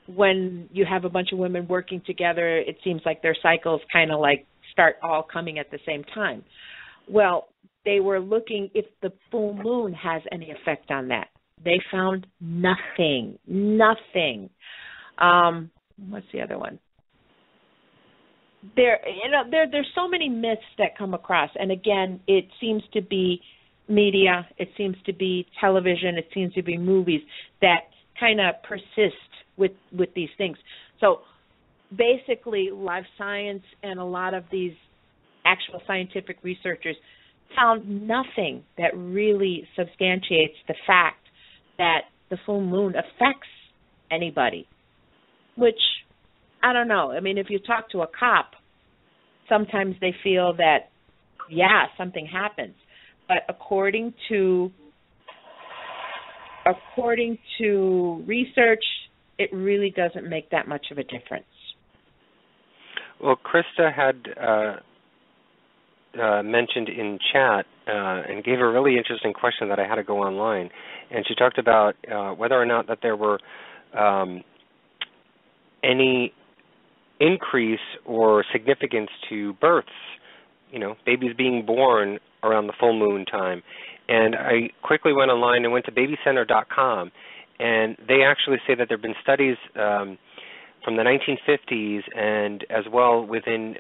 [SPEAKER 4] when you have a bunch of women working together, it seems like their cycles kind of like start all coming at the same time. Well, they were looking if the full moon has any effect on that. They found nothing. What's the other one? There's so many myths that come across, and again, it seems to be media, it seems to be television, it seems to be movies that kind of persist with these things. So basically, life science and a lot of these actual scientific researchers found nothing that really substantiates the fact that the full moon affects anybody, which, I don't know. I mean, if you talk to a cop, sometimes they feel that, yeah, something happens. But according to research, it really doesn't make that much of a difference.
[SPEAKER 3] Well, Krista had mentioned in chat and gave a really interesting question that I had to go online. And she talked about whether or not that there were any increase or significance to births, babies being born around the full moon time. And I quickly went online and went to babycenter.com, and they actually say that there have been studies from the 1950s and as well within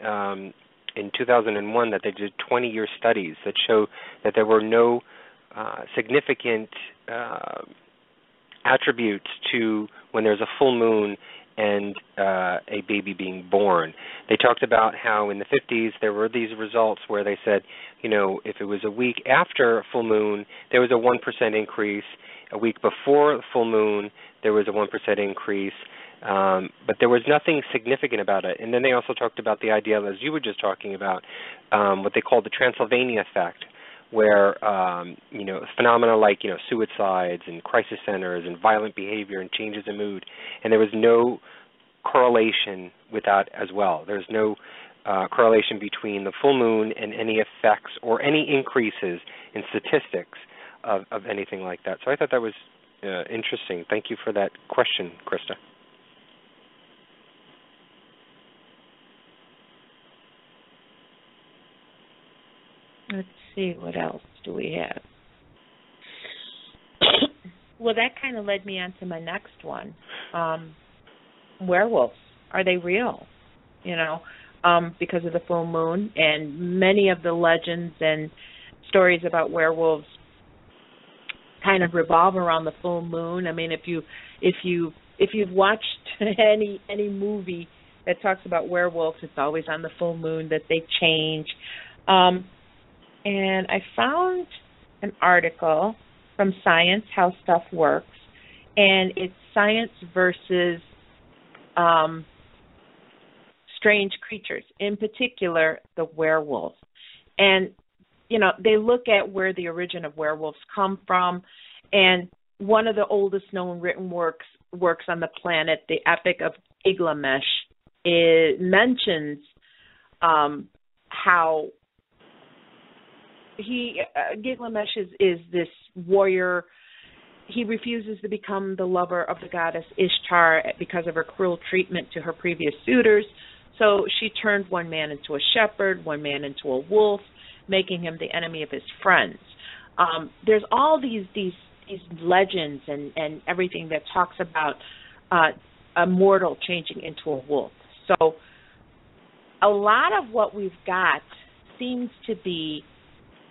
[SPEAKER 3] in 2001 that they did 20-year studies that show that there were no significant attributes to when there's a full moon and a baby being born. They talked about how in the 50s there were these results where they said, if it was a week after a full moon, there was a 1% increase. A week before the full moon, there was a 1% increase. But there was nothing significant about it. And then they also talked about the idea, as you were just talking about, what they call the Transylvania effect, where, phenomena like, suicides and crisis centers and violent behavior and changes in mood, and there was no correlation with that as well. There's no correlation between the full moon and any effects or any increases in statistics of anything like that. So I thought that was interesting. Thank you for that question, Krista.
[SPEAKER 4] Let's see, what else do we have? Well, that kind of led me on to my next one. Werewolves, are they real? Because of the full moon, and many of the legends and stories about werewolves kind of revolve around the full moon. I mean, if you've watched any movie that talks about werewolves, it's always on the full moon that they change. And I found an article from Science, How Stuff Works, and it's science versus strange creatures, in particular the werewolf. And, they look at where the origin of werewolves come from, and one of the oldest known written works on the planet, the Epic of Gilgamesh, it mentions how Gilgamesh is this warrior. He refuses to become the lover of the goddess Ishtar because of her cruel treatment to her previous suitors. So she turned one man into a shepherd, one man into a wolf, making him the enemy of his friends. There's all these legends and everything that talks about a mortal changing into a wolf. So a lot of what we've got seems to be,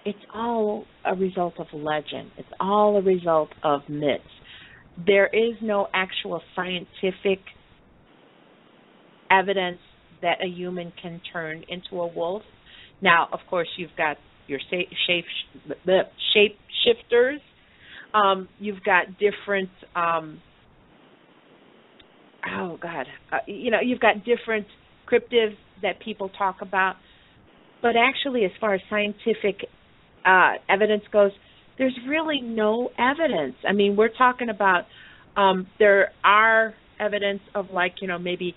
[SPEAKER 4] it's all a result of legend. It's all a result of myths. There is no actual scientific evidence that a human can turn into a wolf. Now, of course, you've got your shapeshifters. You've got different oh God, you've got different cryptids that people talk about, but actually, as far as scientific evidence goes, there's really no evidence. I mean, we're talking about there are evidence of maybe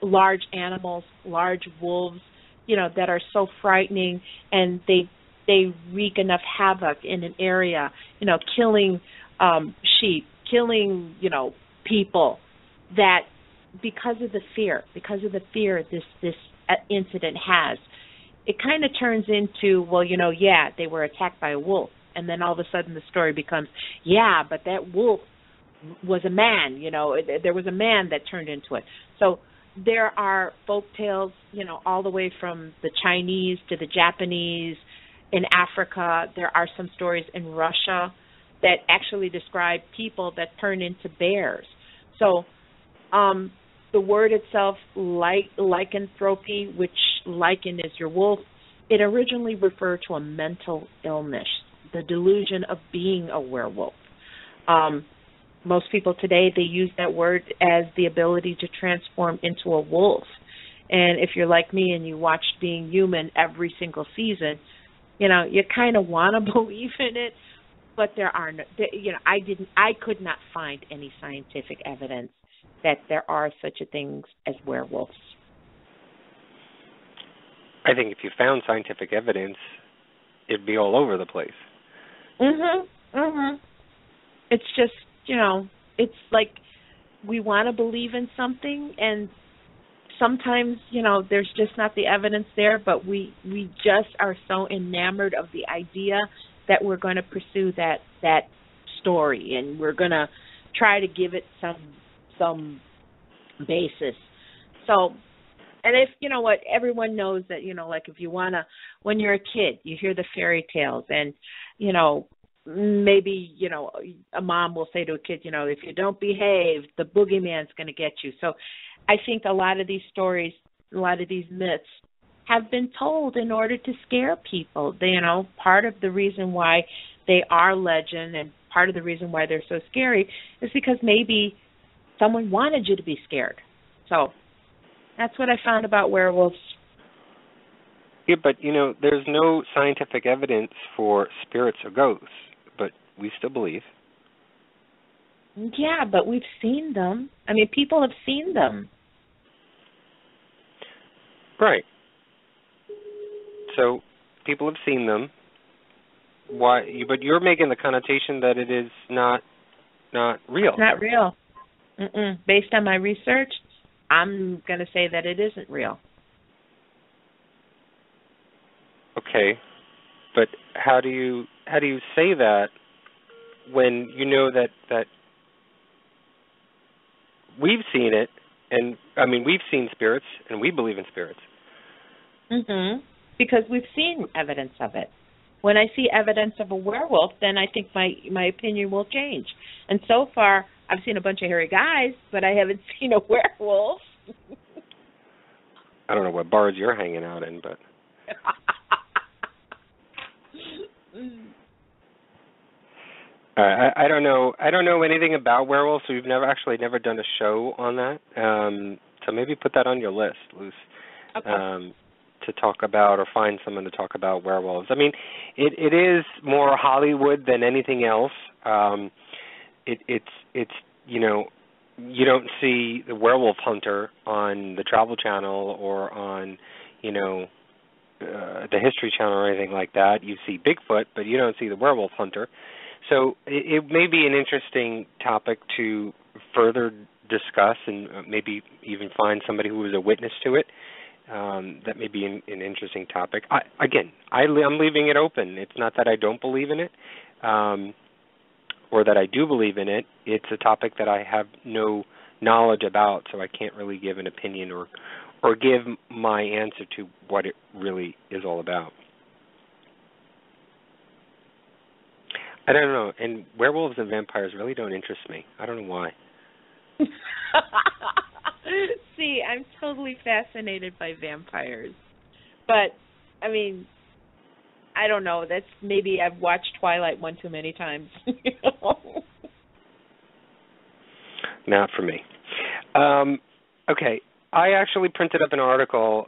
[SPEAKER 4] large animals, large wolves, that are so frightening, and they wreak enough havoc in an area, killing sheep, killing, people, that because of the fear this incident has, it kind of turns into, well, they were attacked by a wolf. And then all of a sudden the story becomes, yeah, but that wolf was a man, there was a man that turned into it. So there are folk tales, all the way from the Chinese to the Japanese. In Africa, there are some stories in Russia that actually describe people that turn into bears. So the word itself, lycanthropy, which lichen is your wolf, it originally referred to a mental illness, the delusion of being a werewolf. Most people today, they use that word as the ability to transform into a wolf. And if you're like me and you watched Being Human every single season, you kind of want to believe in it, but there are no, I could not find any scientific evidence that there are such a things as werewolves.
[SPEAKER 3] I think if you found scientific evidence, it'd be all over the place.
[SPEAKER 4] It's just, it's like we want to believe in something, and sometimes, there's just not the evidence there, but we just are so enamored of the idea that we're going to pursue that story, and we're going to try to give it some basis. So, and if, everyone knows that, like if you want to, when you're a kid, you hear the fairy tales, and, maybe, a mom will say to a kid, if you don't behave, the boogeyman's going to get you. So I think a lot of these stories, a lot of these myths have been told in order to scare people. They, part of the reason why they are legend and part of the reason why they're so scary is because maybe someone wanted you to be scared. So that's what I found about werewolves.
[SPEAKER 3] Yeah, but, there's no scientific evidence for spirits or ghosts, but we still believe.
[SPEAKER 4] Yeah, but we've seen them. I mean, people have seen them.
[SPEAKER 3] Right. So people have seen them. Why? But you're making the connotation that it is not real.
[SPEAKER 4] It's not real. Based on my research, I'm going to say that it isn't real.
[SPEAKER 3] Okay, but how do you say that when you know that we've seen it, and I mean we've seen spirits and we believe in spirits?
[SPEAKER 4] Because we've seen evidence of it. When I see evidence of a werewolf, then I think my opinion will change. And so far, I've seen a bunch of hairy guys, but I haven't seen a werewolf.
[SPEAKER 3] I don't know what bars you're hanging out in, but I don't know. I don't know anything about werewolves. So we've never done a show on that. So maybe put that on your list, Luce, to talk about or find someone to talk about werewolves. I mean, it is more Hollywood than anything else. It's you don't see the werewolf hunter on the Travel Channel or on the History Channel or anything like that. You see Bigfoot, but you don't see the werewolf hunter. So it may be an interesting topic to further discuss and maybe even find somebody who was a witness to it. That may be an interesting topic. I'm leaving it open. It's not that I don't believe in it or that I do believe in it. It's a topic that I have no knowledge about, so I can't really give an opinion or give my answer to what it really is all about. I don't know, and werewolves and vampires really don't interest me. I don't know why.
[SPEAKER 4] See, I'm totally fascinated by vampires. But, I mean, I don't know. That's maybe I've watched Twilight one too many times.
[SPEAKER 3] Not for me. Okay. I actually printed up an article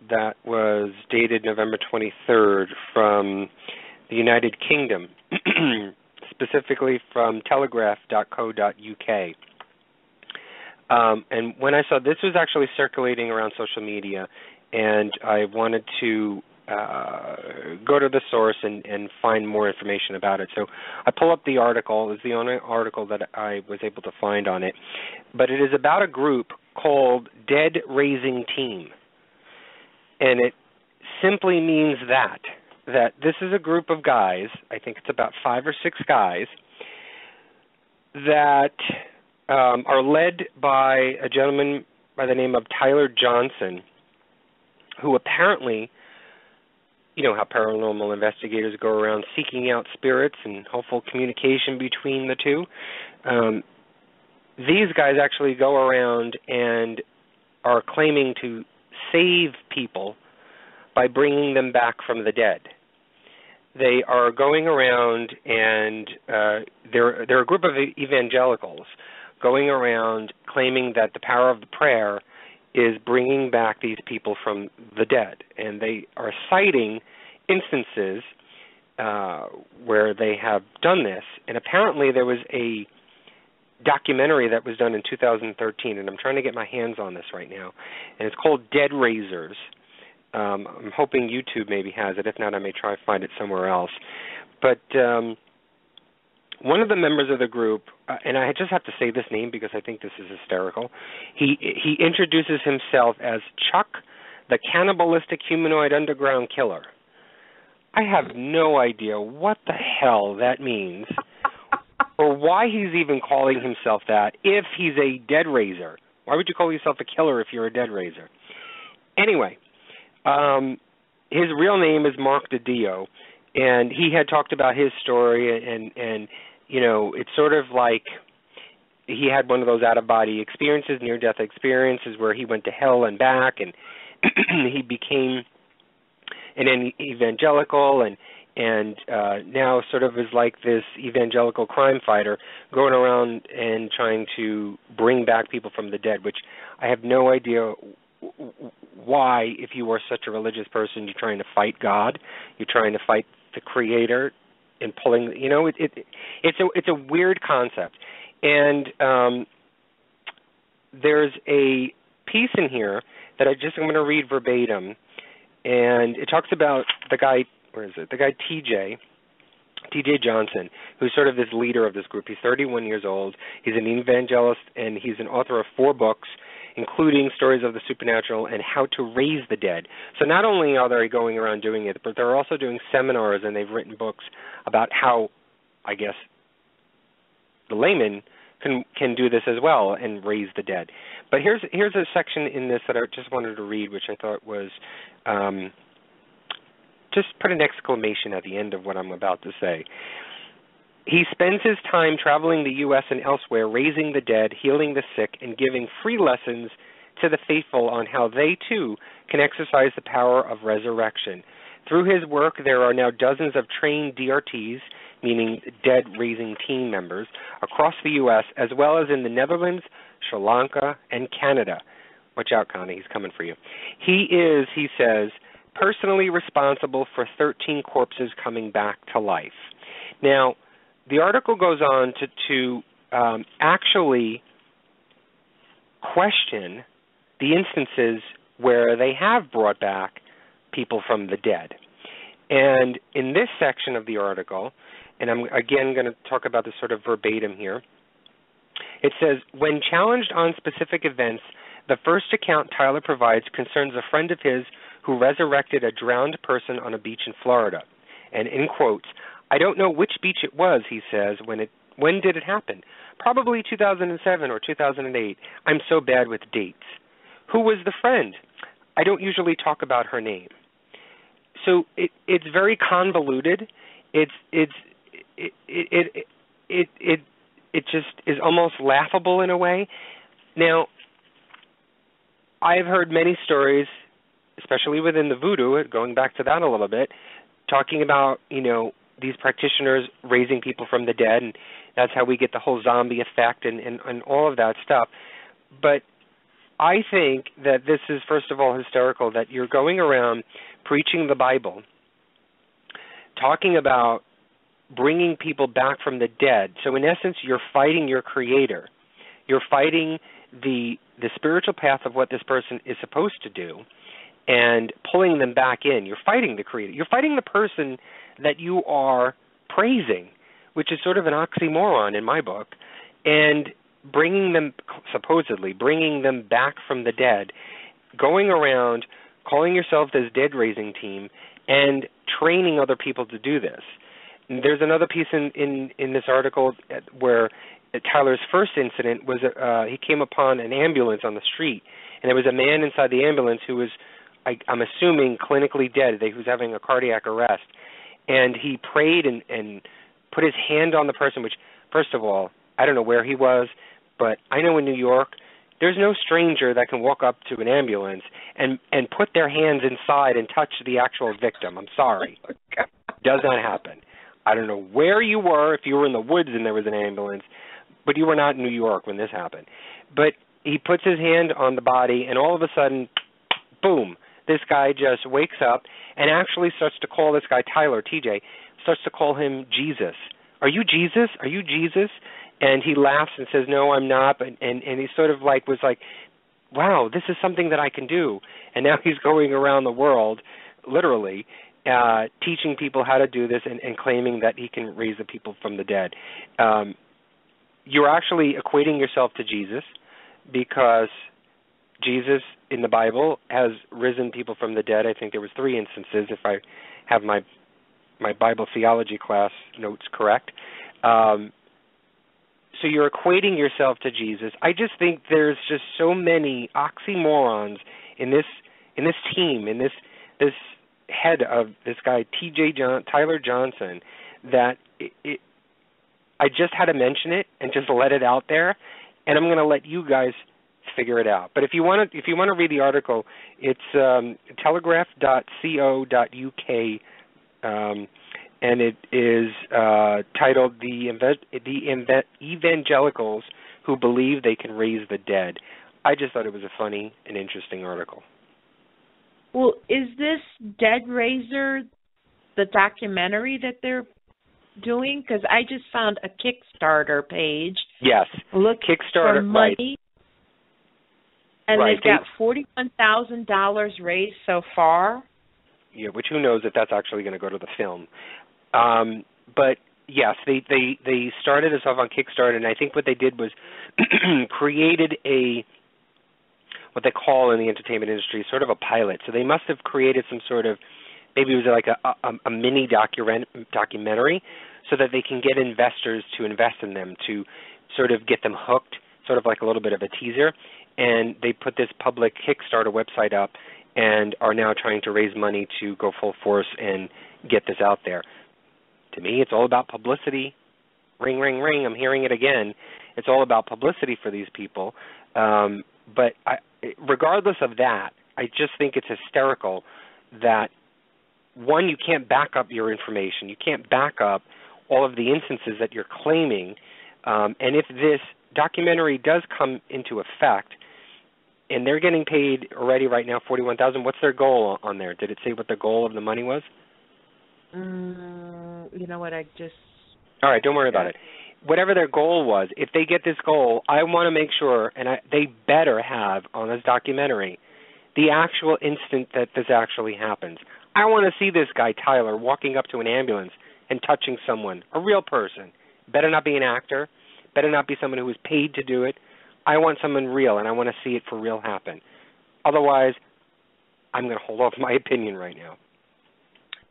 [SPEAKER 3] that was dated November 23rd from the United Kingdom, specifically from telegraph.co.uk. And when I saw this was actually circulating around social media, and I wanted to go to the source and find more information about it. So I pull up the article. It was the only article that I was able to find on it. But it is about a group called Dead Raising Team. And it simply means that this is a group of guys, I think it's about 5 or 6 guys, that are led by a gentleman by the name of Tyler Johnson, who apparently, you know how paranormal investigators go around seeking out spirits and hopeful communication between the two. These guys actually go around and are claiming to save people by bringing them back from the dead. They are going around and they're a group of evangelicals going around claiming that the power of the prayer is bringing back these people from the dead. And they are citing instances where they have done this. And apparently there was a documentary that was done in 2013, and I'm trying to get my hands on this right now, and it's called Dead Raisers. I'm hoping YouTube maybe has it. If not, I may try to find it somewhere else. But one of the members of the group, and I just have to say this name because I think this is hysterical, he introduces himself as Chuck, the cannibalistic humanoid underground killer. I have no idea what the hell that means or why he's even calling himself that if he's a dead raiser. Why would you call yourself a killer if you're a dead raiser? Anyway, his real name is Mark DiDio, and he had talked about his story, and you know, it's sort of like he had one of those out-of-body experiences, near-death experiences, where he went to hell and back, and he became an evangelical, and now sort of is like this evangelical crime fighter going around and trying to bring back people from the dead, which I have no idea why, if you are such a religious person, you're trying to fight God, you're trying to fight the Creator, and pulling, you know, it's a weird concept. And there's a piece in here that I'm going to read verbatim, and it talks about the guy, the guy TJ Johnson, who's sort of this leader of this group. He's 31 years old. He's an evangelist, and he's an author of 4 books, including Stories of the Supernatural and How to Raise the Dead. So not only are they going around doing it, but they're also doing seminars, and they've written books about how, I guess, the layman can do this as well and raise the dead. But here's a section in this that I just wanted to read, which I thought was just put an exclamation at the end of what I'm about to say. He spends his time traveling the U.S. and elsewhere, raising the dead, healing the sick, and giving free lessons to the faithful on how they, too, can exercise the power of resurrection. Through his work, there are now dozens of trained DRTs, meaning Dead Raising Team members, across the U.S., as well as in the Netherlands, Sri Lanka, and Canada. Watch out, Connie, he's coming for you. He is, he says, personally responsible for 13 corpses coming back to life. Now, the article goes on to actually question the instances where they have brought back people from the dead. And in this section of the article, and I'm again going to talk about this sort of verbatim here, it says, when challenged on specific events, the first account Tyler provides concerns a friend of his who resurrected a drowned person on a beach in Florida. And in quotes, I don't know which beach it was, he says, when did it happen? Probably 2007 or 2008. I'm so bad with dates. Who was the friend? I don't usually talk about her name. So it's very convoluted. It just is almost laughable in a way. Now, I've heard many stories, especially within the Voodoo, going back to that a little bit, talking about, you know, these practitioners raising people from the dead, and that's how we get the whole zombie effect and all of that stuff. But I think that this is, first of all, hysterical, that you're going around preaching the Bible, talking about bringing people back from the dead. So in essence, you're fighting your Creator. You're fighting the spiritual path of what this person is supposed to do and pulling them back in. You're fighting the Creator. You're fighting the person that you are praising, which is sort of an oxymoron in my book, and supposedly bringing them back from the dead, going around calling yourself this dead raising team and training other people to do this. And there's another piece in this article where Tyler's first incident was he came upon an ambulance on the street, and there was a man inside the ambulance who was, I'm assuming, clinically dead. He was having a cardiac arrest, and he prayed and put his hand on the person, which, first of all, I don't know where he was, but I know in New York, there's no stranger that can walk up to an ambulance and put their hands inside and touch the actual victim. I'm sorry. Does not happen. I don't know where you were, if you were in the woods and there was an ambulance, but you were not in New York when this happened. But he puts his hand on the body, and all of a sudden, boom, this guy just wakes up and actually starts to call this guy, Tyler, TJ, starts to call him Jesus. Are you Jesus? Are you Jesus? And he laughs and says, no, I'm not. And he sort of was like, wow, this is something that I can do. And now he's going around the world, literally, teaching people how to do this and claiming that he can raise the people from the dead. You're actually equating yourself to Jesus, because Jesus in the Bible has risen people from the dead. I think there was 3 instances, if I have my Bible theology class notes correct. So you're equating yourself to Jesus. I just think there's just so many oxymorons in this team, in this head of this guy Tyler Johnson, that I just had to mention it and just let it out there, and I'm going to let you guys figure it out. But if you want to read the article, it's telegraph.co.uk, and it is titled "The Evangelicals Who Believe They Can Raise the Dead." I just thought it was a funny and interesting article.
[SPEAKER 4] Well, is this Dead Raiser the documentary that they're doing? Because I just found a Kickstarter page.
[SPEAKER 3] Yes,
[SPEAKER 4] Kickstarter for money,
[SPEAKER 3] right.
[SPEAKER 4] And
[SPEAKER 3] right.
[SPEAKER 4] they've got $41,000 raised so far.
[SPEAKER 3] Yeah, which who knows if that's actually going to go to the film. But yes, they started this off on Kickstarter, and I think what they did was created what they call in the entertainment industry sort of a pilot. So they must have created some sort of, maybe it was like a mini documentary, so that they can get investors to invest in them, to sort of get them hooked, sort of like a little bit of a teaser. And they put this public Kickstarter website up and are now trying to raise money to go full force and get this out there. To me, it's all about publicity. Ring, ring, ring. I'm hearing it again. It's all about publicity for these people. But regardless of that, I just think it's hysterical that, one, you can't back up your information. You can't back up all of the instances that you're claiming. And if this documentary does come into effect, and they're getting paid already right now $41,000, what's their goal on there? Did it say what the goal of the money was?
[SPEAKER 4] You know what,
[SPEAKER 3] all right, don't worry about it. Whatever their goal was, if they get this goal, I want to make sure, and they better have on this documentary, the actual instant that this actually happens. I want to see this guy, Tyler, walking up to an ambulance and touching someone, a real person. Better not be an actor. Better not be someone who was paid to do it. I want someone real, and I want to see it for real happen. Otherwise, I'm going to hold off my opinion right now.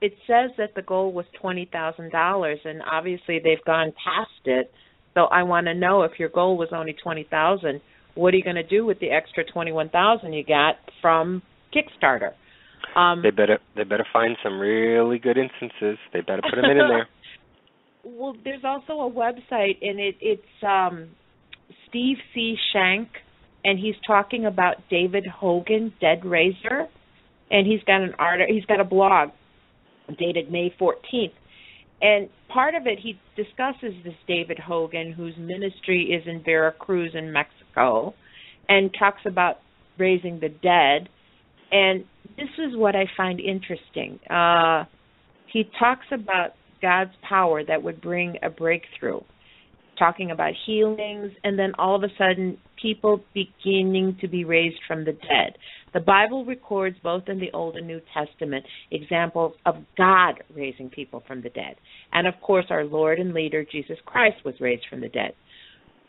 [SPEAKER 4] It says that the goal was $20,000, and obviously they've gone past it. So I want to know, if your goal was only $20,000, what are you going to do with the extra $21,000 you got from Kickstarter?
[SPEAKER 3] They better find some really good instances. They better put them in there.
[SPEAKER 4] Well, there's also a website, and it's Steve C. Shank, and he's talking about David Hogan, Dead Raiser, and he's got a blog dated May 14th. And part of it, he discusses this David Hogan, whose ministry is in Veracruz in Mexico, and talks about raising the dead. And this is what I find interesting. He talks about God's power that would bring a breakthrough, talking about healings, and then all of a sudden people beginning to be raised from the dead. The Bible records both in the Old and New Testament examples of God raising people from the dead. And of course our Lord and leader Jesus Christ was raised from the dead.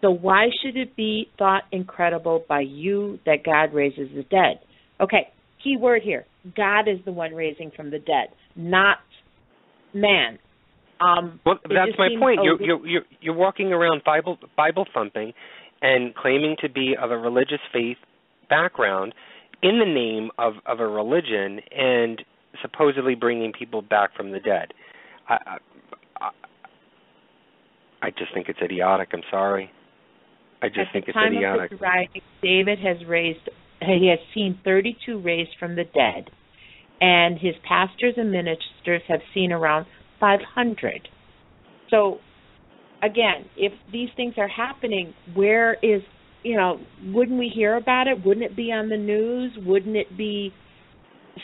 [SPEAKER 4] So why should it be thought incredible by you that God raises the dead? Okay, key word here. God is the one raising from the dead, not man.
[SPEAKER 3] Well, that's my point. You're walking around Bible thumping and claiming to be of a religious faith background in the name of a religion and supposedly bringing people back from the dead. I just think it's idiotic. I'm sorry. I just think it's idiotic.
[SPEAKER 4] At the time of his writing, David he has seen 32 raised from the dead, and his pastors and ministers have seen around 500. So, again, if these things are happening, where is, wouldn't we hear about it? Wouldn't it be on the news? Wouldn't it be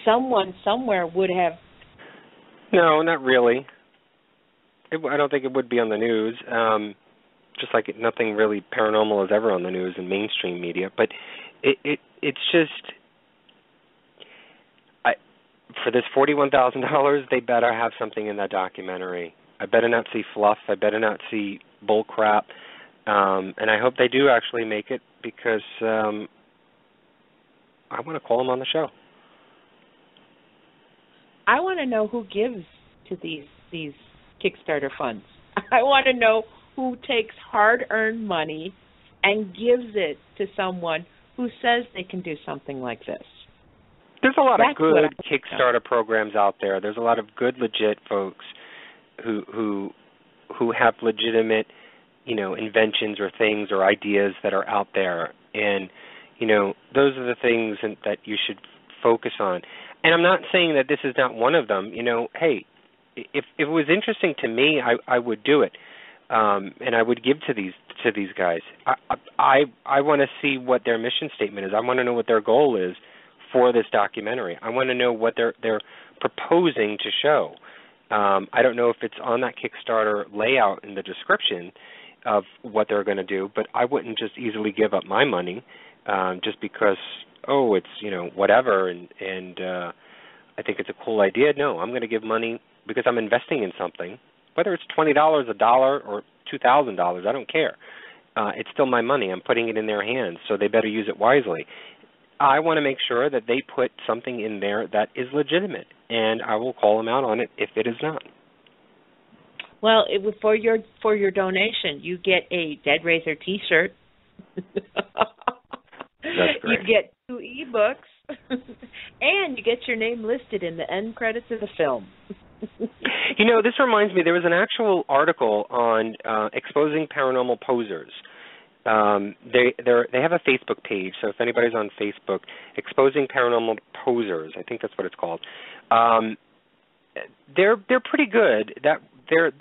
[SPEAKER 4] someone somewhere would have?
[SPEAKER 3] No, not really. I don't think it would be on the news. Just like nothing really paranormal is ever on the news in mainstream media. But it's just, for this $41,000, they better have something in that documentary. I better not see fluff. I better not see bull crap. And I hope they do actually make it, because I want to call them on the show.
[SPEAKER 4] I want to know who gives to these Kickstarter funds. I want to know who takes hard-earned money and gives it to someone who says they can do something like this.
[SPEAKER 3] There's a lot of good Kickstarter programs out there. There's a lot of good, legit folks who have legitimate, inventions or things or ideas that are out there, and those are the things that you should focus on. And I'm not saying that this is not one of them. Hey, if it was interesting to me, I would do it, and I would give to these guys. I want to see what their mission statement is. I want to know what their goal is for this documentary. I want to know what they're proposing to show. I don't know if it's on that Kickstarter layout in the description of what they're going to do, but I wouldn't just easily give up my money just because, it's, whatever, and I think it's a cool idea. No, I'm going to give money because I'm investing in something, whether it's $20, $1, or $2,000, I don't care. It's still my money. I'm putting it in their hands, so they better use it wisely. I want to make sure that they put something in there that is legitimate, and I will call them out on it if it is not.
[SPEAKER 4] Well, for your donation, you get a Dead Raiser T-shirt.
[SPEAKER 3] That's great.
[SPEAKER 4] You get 2 e-books, and you get your name listed in the end credits of the film.
[SPEAKER 3] This reminds me, there was an actual article on exposing paranormal posers. They have a Facebook page, so if anybody's on Facebook, Exposing Paranormal Posers, I think that's what it's called. They're pretty good.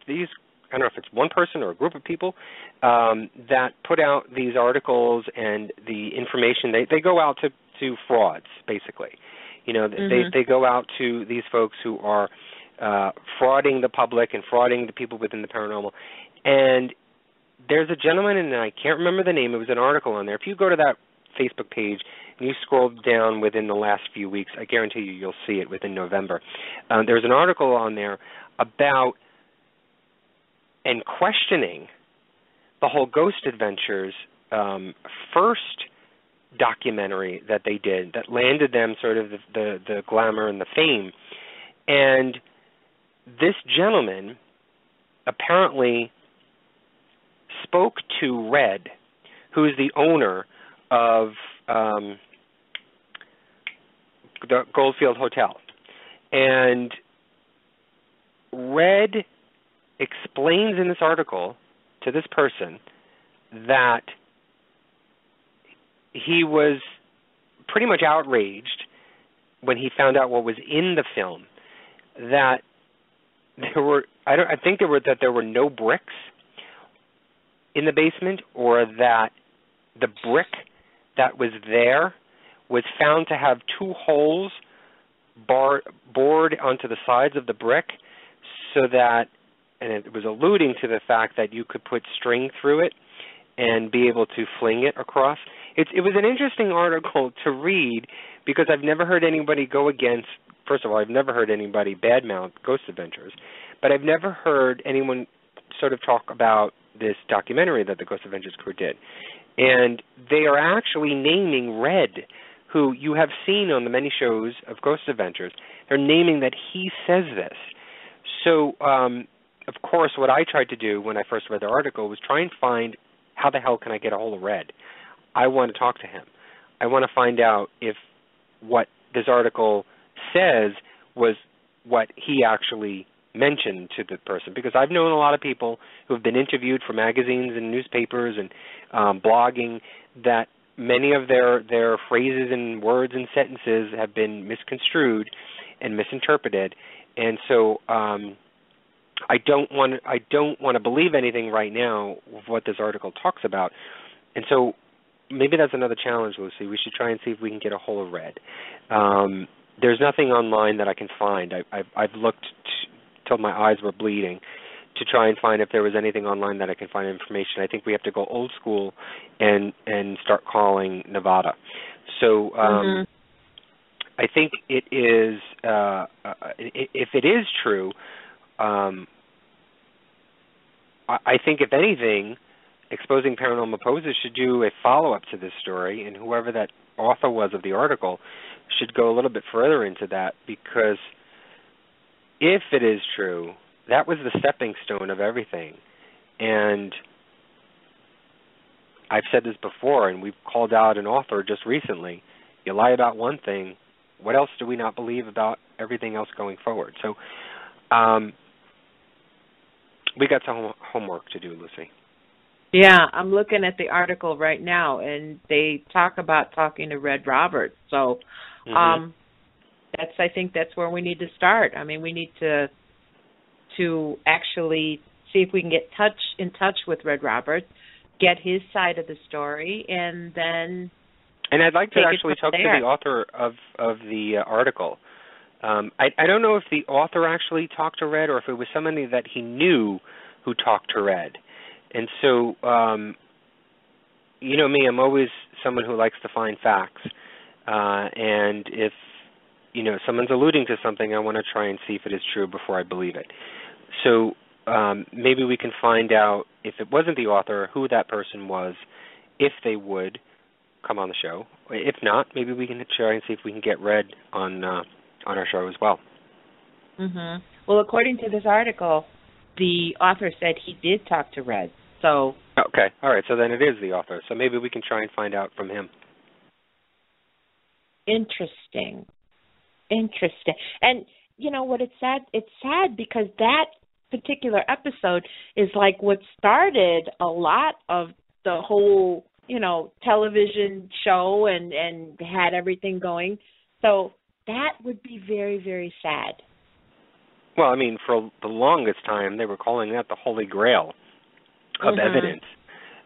[SPEAKER 3] These, I don't know if it's one person or a group of people that put out these articles and the information. They go out to frauds, basically. They go out to these folks who are frauding the public and frauding the people within the paranormal. And there's a gentleman, and I can't remember the name. It was an article on there. If you go to that Facebook page and you scroll down within the last few weeks, I guarantee you'll see it within November. There's an article on there about and questioning the whole Ghost Adventures first documentary that they did that landed them sort of the glamour and the fame. And this gentleman apparently spoke to Red, who is the owner of the Goldfield Hotel. And Red explains in this article to this person that he was pretty much outraged when he found out what was in the film, that there were no bricks in the basement, or that the brick that was there was found to have 2 holes bored onto the sides of the brick, so that, and it was alluding to the fact that you could put string through it and be able to fling it across. It was an interesting article to read, because I've never heard anybody go against, first of all, I've never heard anybody badmouth Ghost Adventures, but I've never heard anyone sort of talk about this documentary that the Ghost Adventures crew did. And they are actually naming Red, who you have seen on the many shows of Ghost Adventures. They're naming that he says this. So, of course, what I tried to do when I first read the article was try and find, how the hell can I get a hold of Red? I want to talk to him. I want to find out if what this article says was what he actually mentioned to the person, because I've known a lot of people who have been interviewed for magazines and newspapers and blogging, that many of their phrases and words and sentences have been misconstrued and misinterpreted, and so I don't want to believe anything right now of what this article talks about, and so maybe that's another challenge, Lucy. We should try and see if we can get a hold of Red. There's nothing online that I can find. I've looked till my eyes were bleeding to try and find if there was anything online that I can find information. I think we have to go old school and start calling Nevada. So I think it is, if it is true, I think if anything, Exposing Paranormal Poses should do a follow-up to this story, and whoever that author was of the article should go a little bit further into that, because if it is true, that was the stepping stone of everything. And I've said this before, and we've called out an author just recently. You lie about one thing, what else do we not believe about everything else going forward? So we got some homework to do, Lucy.
[SPEAKER 4] Yeah, I'm looking at the article right now, and they talk about talking to Red Roberts. So I think that's where we need to start. I mean, we need to actually see if we can get in touch with Red Roberts, get his side of the story, and then. And
[SPEAKER 3] I'd like to actually talk to the author of the article. I don't know if the author actually talked to Red or if it was somebody that he knew who talked to Red. And so, you know me, I'm always someone who likes to find facts. And if, someone's alluding to something, I want to try and see if it is true before I believe it. So maybe we can find out, if it wasn't the author, who that person was, if they would come on the show. If not, maybe we can try and see if we can get Red on our show as well.
[SPEAKER 4] Mm-hmm. Well, according to this article, the author said he did talk to Red. So.
[SPEAKER 3] Okay. All right. So then it is the author. So maybe we can try and find out from him.
[SPEAKER 4] Interesting. And you know what? It's sad. It's sad because that particular episode is like what started a lot of the whole, television show and had everything going. So that would be very, very sad.
[SPEAKER 3] Well, I mean, for the longest time, they were calling that the Holy Grail of evidence.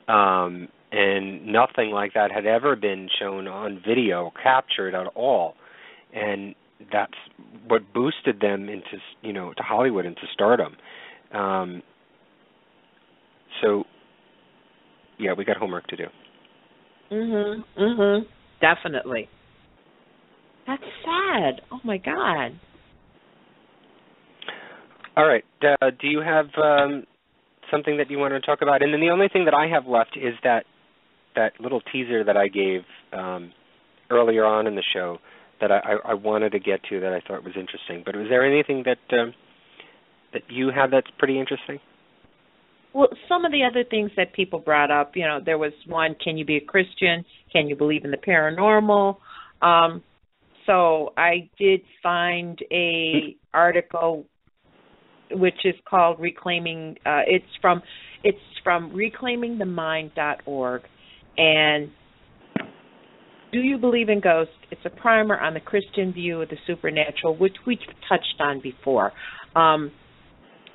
[SPEAKER 3] And nothing like that had ever been shown on video, captured at all. And that's what boosted them into, to Hollywood, into stardom. So, yeah, we got homework to do.
[SPEAKER 4] Definitely. That's sad. Oh, my God.
[SPEAKER 3] All right. Do you have something that you want to talk about? And then the only thing that I have left is that little teaser that I gave earlier on in the show that I wanted to get to that I thought was interesting. But was there anything that you have that's pretty interesting?
[SPEAKER 4] Well, some of the other things that people brought up, there was one, can you be a Christian? Can you believe in the paranormal? So I did find a article which is called Reclaiming, it's from reclaimingthemind.org, and do you believe in ghosts? It's a primer on the Christian view of the supernatural, which we touched on before.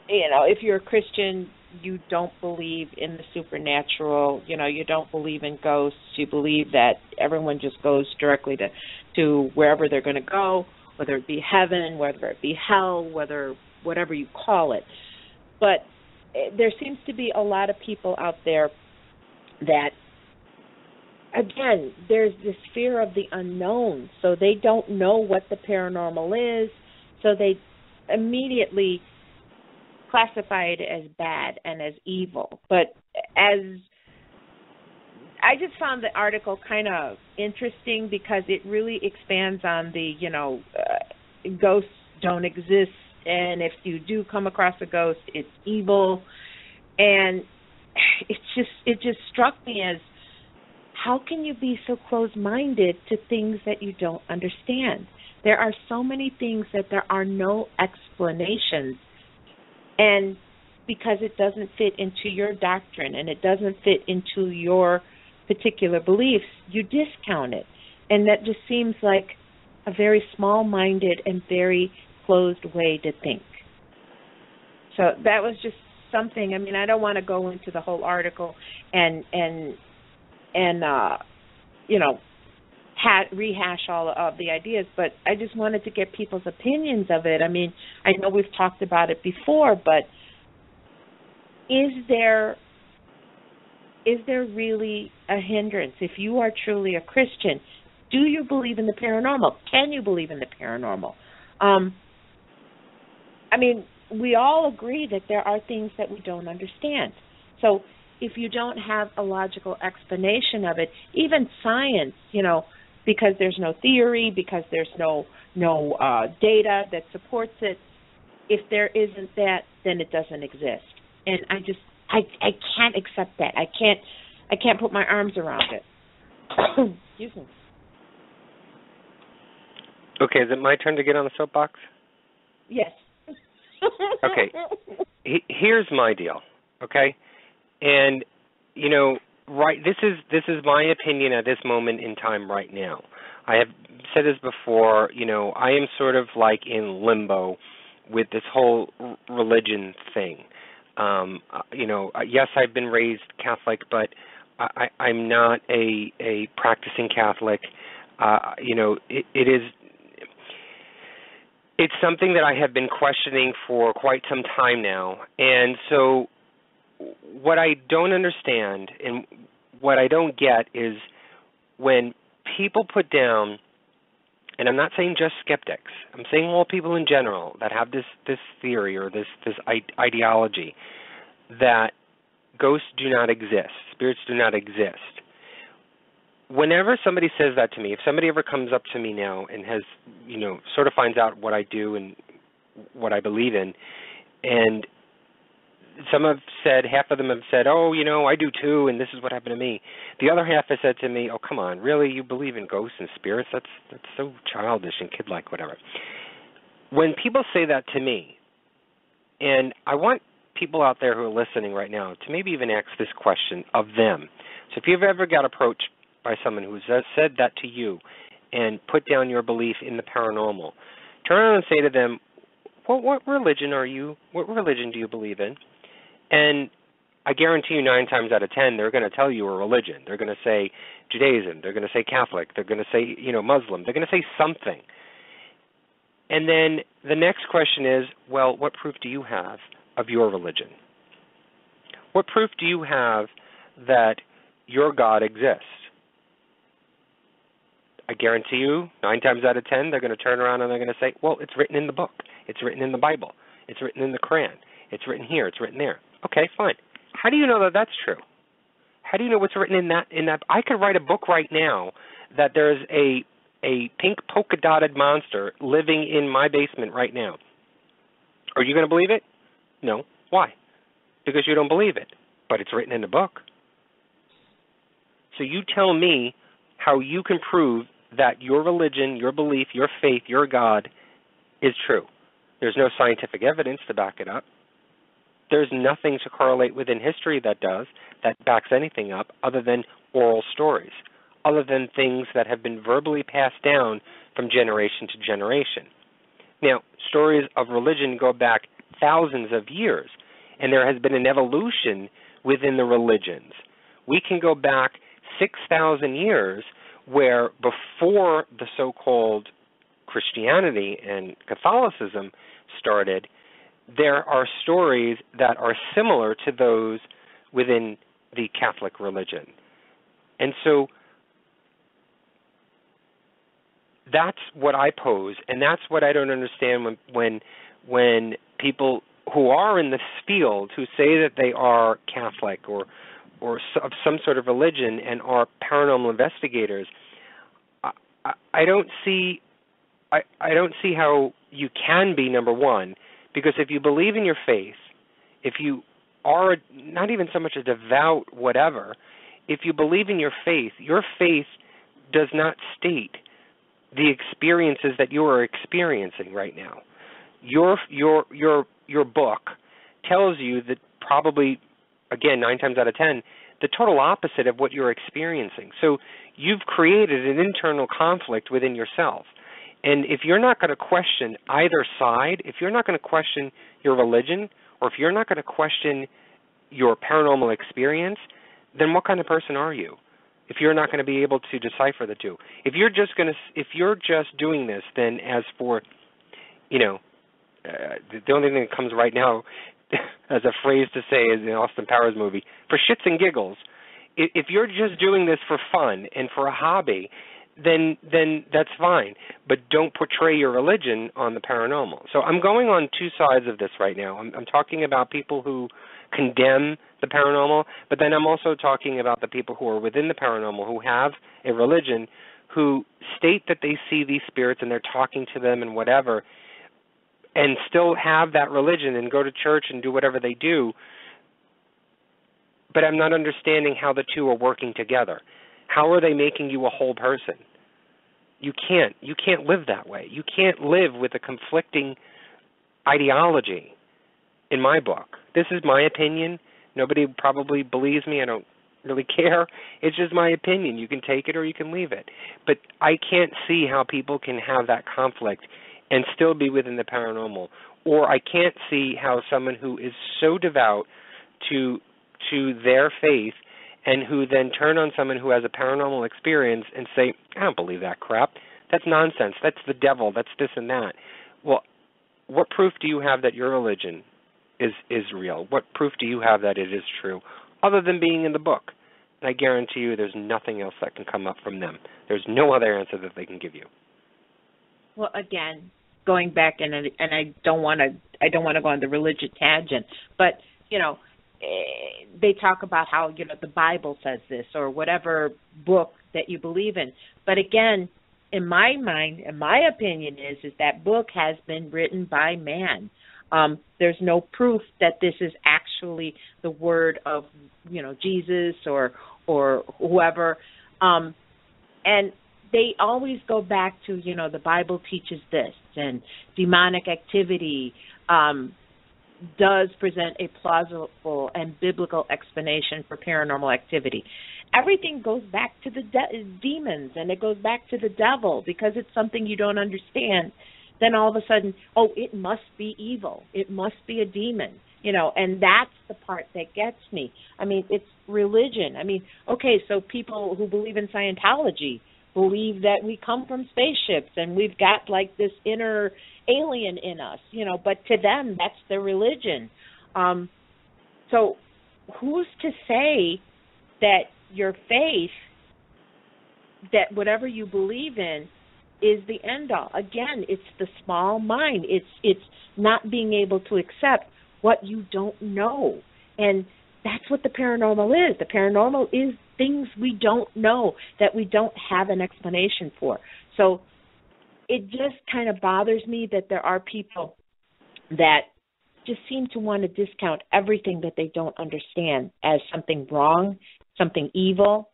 [SPEAKER 4] If you're a Christian, you don't believe in the supernatural, you don't believe in ghosts, you believe that everyone just goes directly to wherever they're going to go, whether it be heaven, whether it be hell, whatever you call it. But there seems to be a lot of people out there that, again, there's this fear of the unknown, so they don't know what the paranormal is, so they immediately classify it as bad and as evil. But as I just found the article kind of interesting because it really expands on the, ghosts don't exist, and if you do come across a ghost, it's evil. And it just struck me as, how can you be so closed-minded to things that you don't understand? There are so many things that there are no explanations, and because it doesn't fit into your doctrine and it doesn't fit into your particular beliefs, you discount it. And that just seems like a very small-minded and very closed way to think. So that was just something. I mean, I don't want to go into the whole article and rehash all of the ideas, but I just wanted to get people's opinions of it. I mean, I know we've talked about it before, but is there really a hindrance? If you are truly a Christian, do you believe in the paranormal? Can you believe in the paranormal? I mean, we all agree that there are things that we don't understand. So if you don't have a logical explanation of it, even science, because there's no theory, because there's no data that supports it, if there isn't that, then it doesn't exist. And I can't accept that. I can't put my arms around it. Excuse me.
[SPEAKER 3] Okay, is it my turn to get on the soapbox?
[SPEAKER 4] Yes.
[SPEAKER 3] Okay. Here's my deal. Okay, and right. This is my opinion at this moment in time right now. I have said this before. I am sort of like in limbo with this whole religion thing. Yes, I've been raised Catholic, but I'm not a practicing Catholic. It's something that I have been questioning for quite some time now. And so what I don't understand and what I don't get is when people put down, and I'm not saying just skeptics, I'm saying all people in general that have this theory or this ideology that ghosts do not exist, spirits do not exist. Whenever somebody says that to me, if somebody ever comes up to me now and has, sort of finds out what I do and what I believe in, and half of them have said, oh, I do too, and this is what happened to me. The other half has said to me, oh, come on, really, you believe in ghosts and spirits? That's so childish and kid-like, whatever. When people say that to me, and I want people out there who are listening right now to maybe even ask this question of them. So if you've ever got approached by someone who has said that to you and put down your belief in the paranormal, turn around and say to them, well, what religion are you? What religion do you believe in? And I guarantee you 9 times out of 10, they're going to tell you a religion. They're going to say Judaism. They're going to say Catholic. They're going to say, Muslim. They're going to say something. And then the next question is, well, what proof do you have of your religion? What proof do you have that your God exists? I guarantee you 9 times out of 10, they're going to turn around and they're going to say, well, it's written in the book. It's written in the Bible. It's written in the Quran. It's written here. It's written there. Okay, fine. How do you know that that's true? How do you know what's written in that? I could write a book right now that there's a pink polka-dotted monster living in my basement right now. Are you going to believe it? No. Why? Because you don't believe it. But it's written in the book. So you tell me how you can prove that your religion, your belief, your faith, your God is true. There's no scientific evidence to back it up. There's nothing to correlate within history that backs anything up other than oral stories, other than things that have been verbally passed down from generation to generation. Now, stories of religion go back thousands of years. and there has been an evolution within the religions. We can go back 6,000 years where before the so-called Christianity and Catholicism started, there are stories that are similar to those within the Catholic religion. And so that's what I pose, and that's what I don't understand when people who are in this field, who say that they are Catholic or of some sort of religion and are paranormal investigators. I don't see how you can be, number one, because if you believe in your faith, if you are not even so much a devout whatever, if you believe in your faith does not state the experiences that you are experiencing right now. Your book tells you that probably, again, 9 times out of 10, the total opposite of what you're experiencing. So you've created an internal conflict within yourself. And if you're not going to question either side, if you're not going to question your religion, or if you're not going to question your paranormal experience, then what kind of person are you? If you're not going to be able to decipher the two. If you're just doing this, then as for, the only thing that comes right now as a phrase to say is in the Austin Powers movie, for shits and giggles, if you're just doing this for fun and for a hobby, then that's fine. But don't portray your religion on the paranormal. So I'm going on two sides of this right now. I'm talking about people who condemn the paranormal, but then I'm also talking about the people who are within the paranormal, who have a religion, who state that they see these spirits and they're talking to them and whatever, and still have that religion and go to church and do whatever they do. But I'm not understanding how the two are working together. How are they making you a whole person? You can't live that way. You can't live with a conflicting ideology in my book. This is my opinion. Nobody probably believes me. I don't really care. It's just my opinion. You can take it or you can leave it. But I can't see how people can have that conflict and still be within the paranormal. Or I can't see how someone who is so devout to their faith and who then turn on someone who has a paranormal experience and say, I don't believe that crap. That's nonsense. That's the devil. That's this and that. Well, what proof do you have that your religion is real? What proof do you have that it is true, other than being in the book? And I guarantee you there's nothing else that can come up from them. There's no other answer that they can give you.
[SPEAKER 4] Well, again, going back, and I don't want to go on the religious tangent, but, they talk about how, the Bible says this or whatever book that you believe in. But again, in my mind, and my opinion is that book has been written by man. There's no proof that this is actually the word of, Jesus or whoever. And they always go back to, the Bible teaches this, and demonic activity does present a plausible and biblical explanation for paranormal activity. Everything goes back to the demons, and it goes back to the devil, because it's something you don't understand. Then all of a sudden, it must be evil. It must be a demon, and that's the part that gets me. I mean, it's religion. I mean, okay, so people who believe in Scientology believe that we come from spaceships and we've got like this inner alien in us, but to them, that's their religion. So who's to say that your faith, that whatever you believe in, is the end all? Again, it's the small mind. It's not being able to accept what you don't know. And that's what the paranormal is. The paranormal is things we don't know, that we don't have an explanation for. So it just kind of bothers me that there are people that just seem to want to discount everything that they don't understand as something wrong, something evil.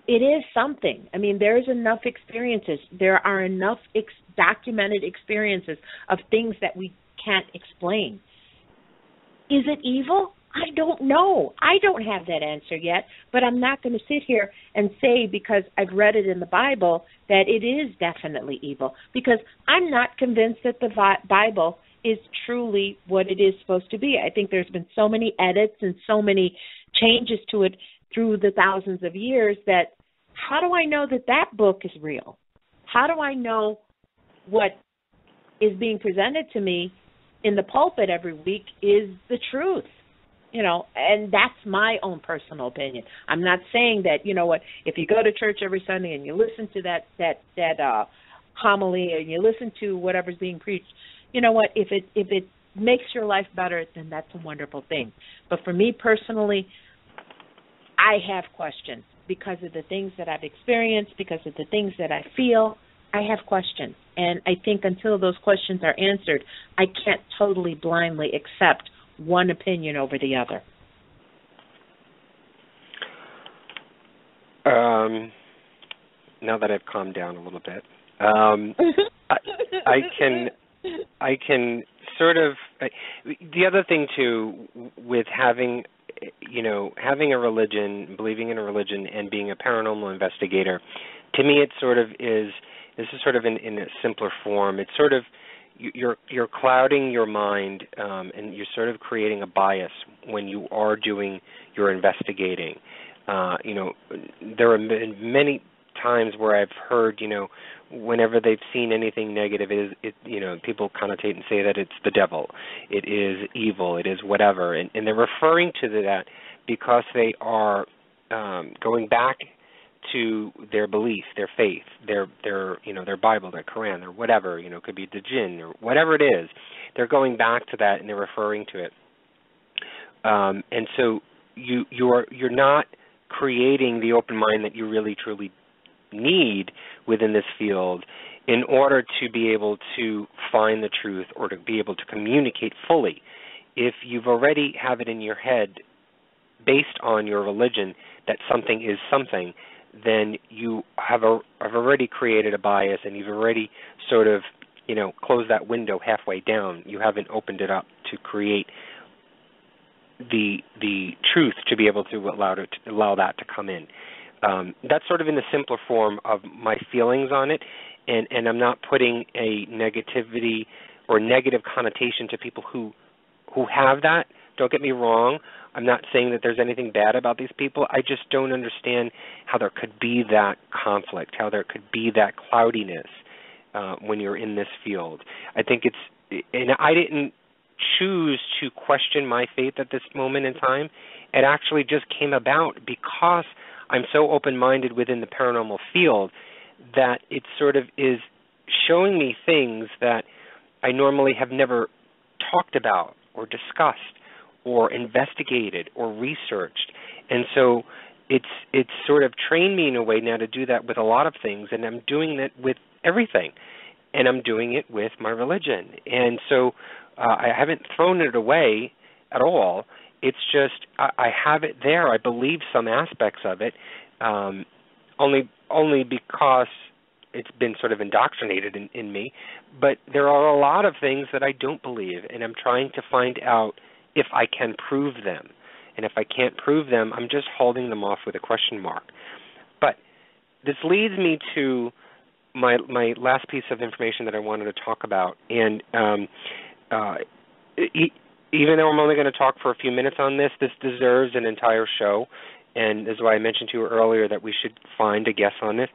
[SPEAKER 4] It is something. I mean, there's enough experiences. There are enough documented experiences of things that we can't explain. Is it evil? I don't know. I don't have that answer yet, but I'm not going to sit here and say because I've read it in the Bible that it is definitely evil, because I'm not convinced that the Bible is truly what it is supposed to be. I think there's been so many edits and so many changes to it through the thousands of years that how do I know that that book is real? How do I know what is being presented to me in the pulpit every week is the truth? You know, and that's my own personal opinion. I'm not saying that, you know what, if you go to church every Sunday and you listen to that homily and you listen to whatever's being preached, you know what, if it makes your life better, then that's a wonderful thing. But for me personally, I have questions because of the things that I've experienced, because of the things that I feel. I have questions. And I think until those questions are answered, I can't totally blindly accept one opinion over the other.
[SPEAKER 3] Now that I've calmed down a little bit, I can sort of. The other thing too, with having a religion, believing in a religion, and being a paranormal investigator, to me, it sort of is. This is sort of in a simpler form. It's sort of you're clouding your mind, and you're sort of creating a bias when you are doing your investigating. There are many times where I've heard, whenever they've seen anything negative, people connotate and say that it's the devil, it is evil, it is whatever, and they're referring to that because they are going back to their belief, their faith, their Bible, their Quran, or whatever, it could be the jinn or whatever it is. They're going back to that and they're referring to it. And so you're not creating the open mind that you really truly need within this field in order to be able to find the truth or to be able to communicate fully. If you've already have it in your head based on your religion that something is something, then you have already created a bias, and you've already sort of, closed that window halfway down. You haven't opened it up to create the truth to be able to allow that to come in. That's sort of in the simpler form of my feelings on it, and I'm not putting a negativity or negative connotation to people who have that. Don't get me wrong. I'm not saying that there's anything bad about these people. I just don't understand how there could be that conflict, how there could be that cloudiness when you're in this field. I think and I didn't choose to question my faith at this moment in time. It actually just came about because I'm so open-minded within the paranormal field that it sort of is showing me things that I normally have never talked about or discussed or investigated or researched. And so it's sort of trained me in a way now to do that with a lot of things, and I'm doing that with everything. And I'm doing it with my religion. And so I haven't thrown it away at all. It's just I have it there. I believe some aspects of it, only because it's been sort of indoctrinated in me. But there are a lot of things that I don't believe, and I'm trying to find out if I can prove them. And if I can't prove them, I'm just holding them off with a question mark. But this leads me to my last piece of information that I wanted to talk about. And even though I'm only going to talk for a few minutes on this deserves an entire show. And this is why I mentioned to you earlier that we should find a guest on this.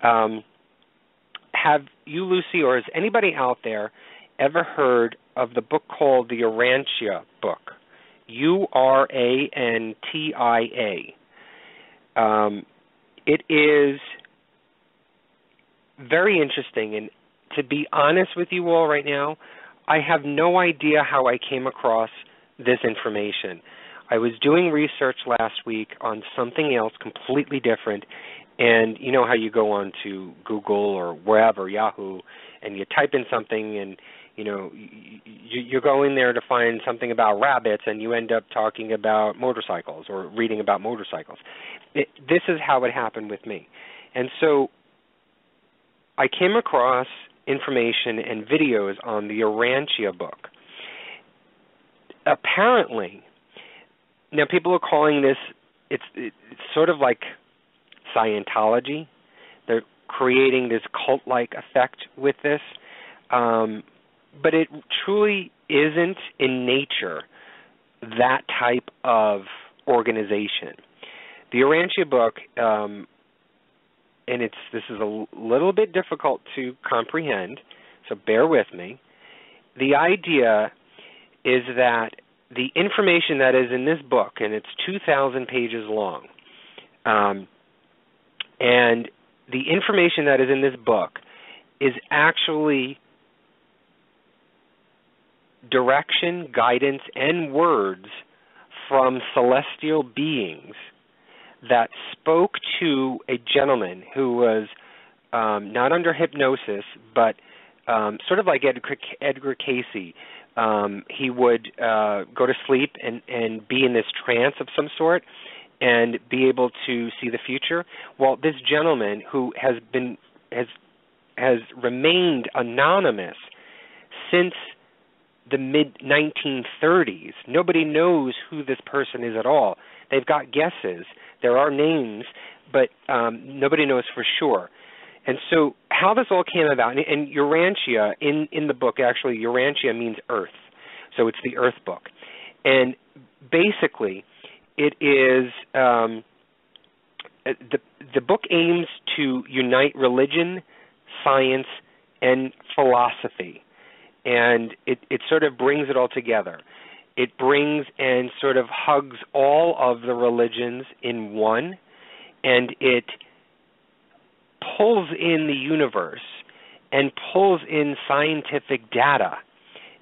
[SPEAKER 3] Have you, Lucy, or has anybody out there ever heard of the book called the Urantia Book? Urantia. It is very interesting, and to be honest with you all right now, I have no idea how I came across this information. I was doing research last week on something else completely different, and you know how you go on to Google or wherever, Yahoo, and you type in something, and you go in there to find something about rabbits, and you end up talking about motorcycles or reading about motorcycles. This is how it happened with me. And so I came across information and videos on the Urantia Book. Apparently, now people are calling this, it's sort of like Scientology. They're creating this cult-like effect with this. but it truly isn't in nature that type of organization. The Urantia Book, and this is a little bit difficult to comprehend, so bear with me. The idea is that the information that is in this book, and it's 2,000 pages long, and the information that is in this book is actually direction, guidance, and words from celestial beings that spoke to a gentleman who was not under hypnosis, but sort of like Edgar Cayce. He would go to sleep and be in this trance of some sort and be able to see the future. Well, this gentleman who has remained anonymous since the mid-1930s. Nobody knows who this person is at all. They've got guesses. There are names, but nobody knows for sure. And so how this all came about, and Urantia, in the book, actually, Urantia means earth. So it's the Earth Book. And basically, it is, the book aims to unite religion, science, and philosophy. And it sort of brings it all together. It brings and sort of hugs all of the religions in one, and it pulls in the universe and pulls in scientific data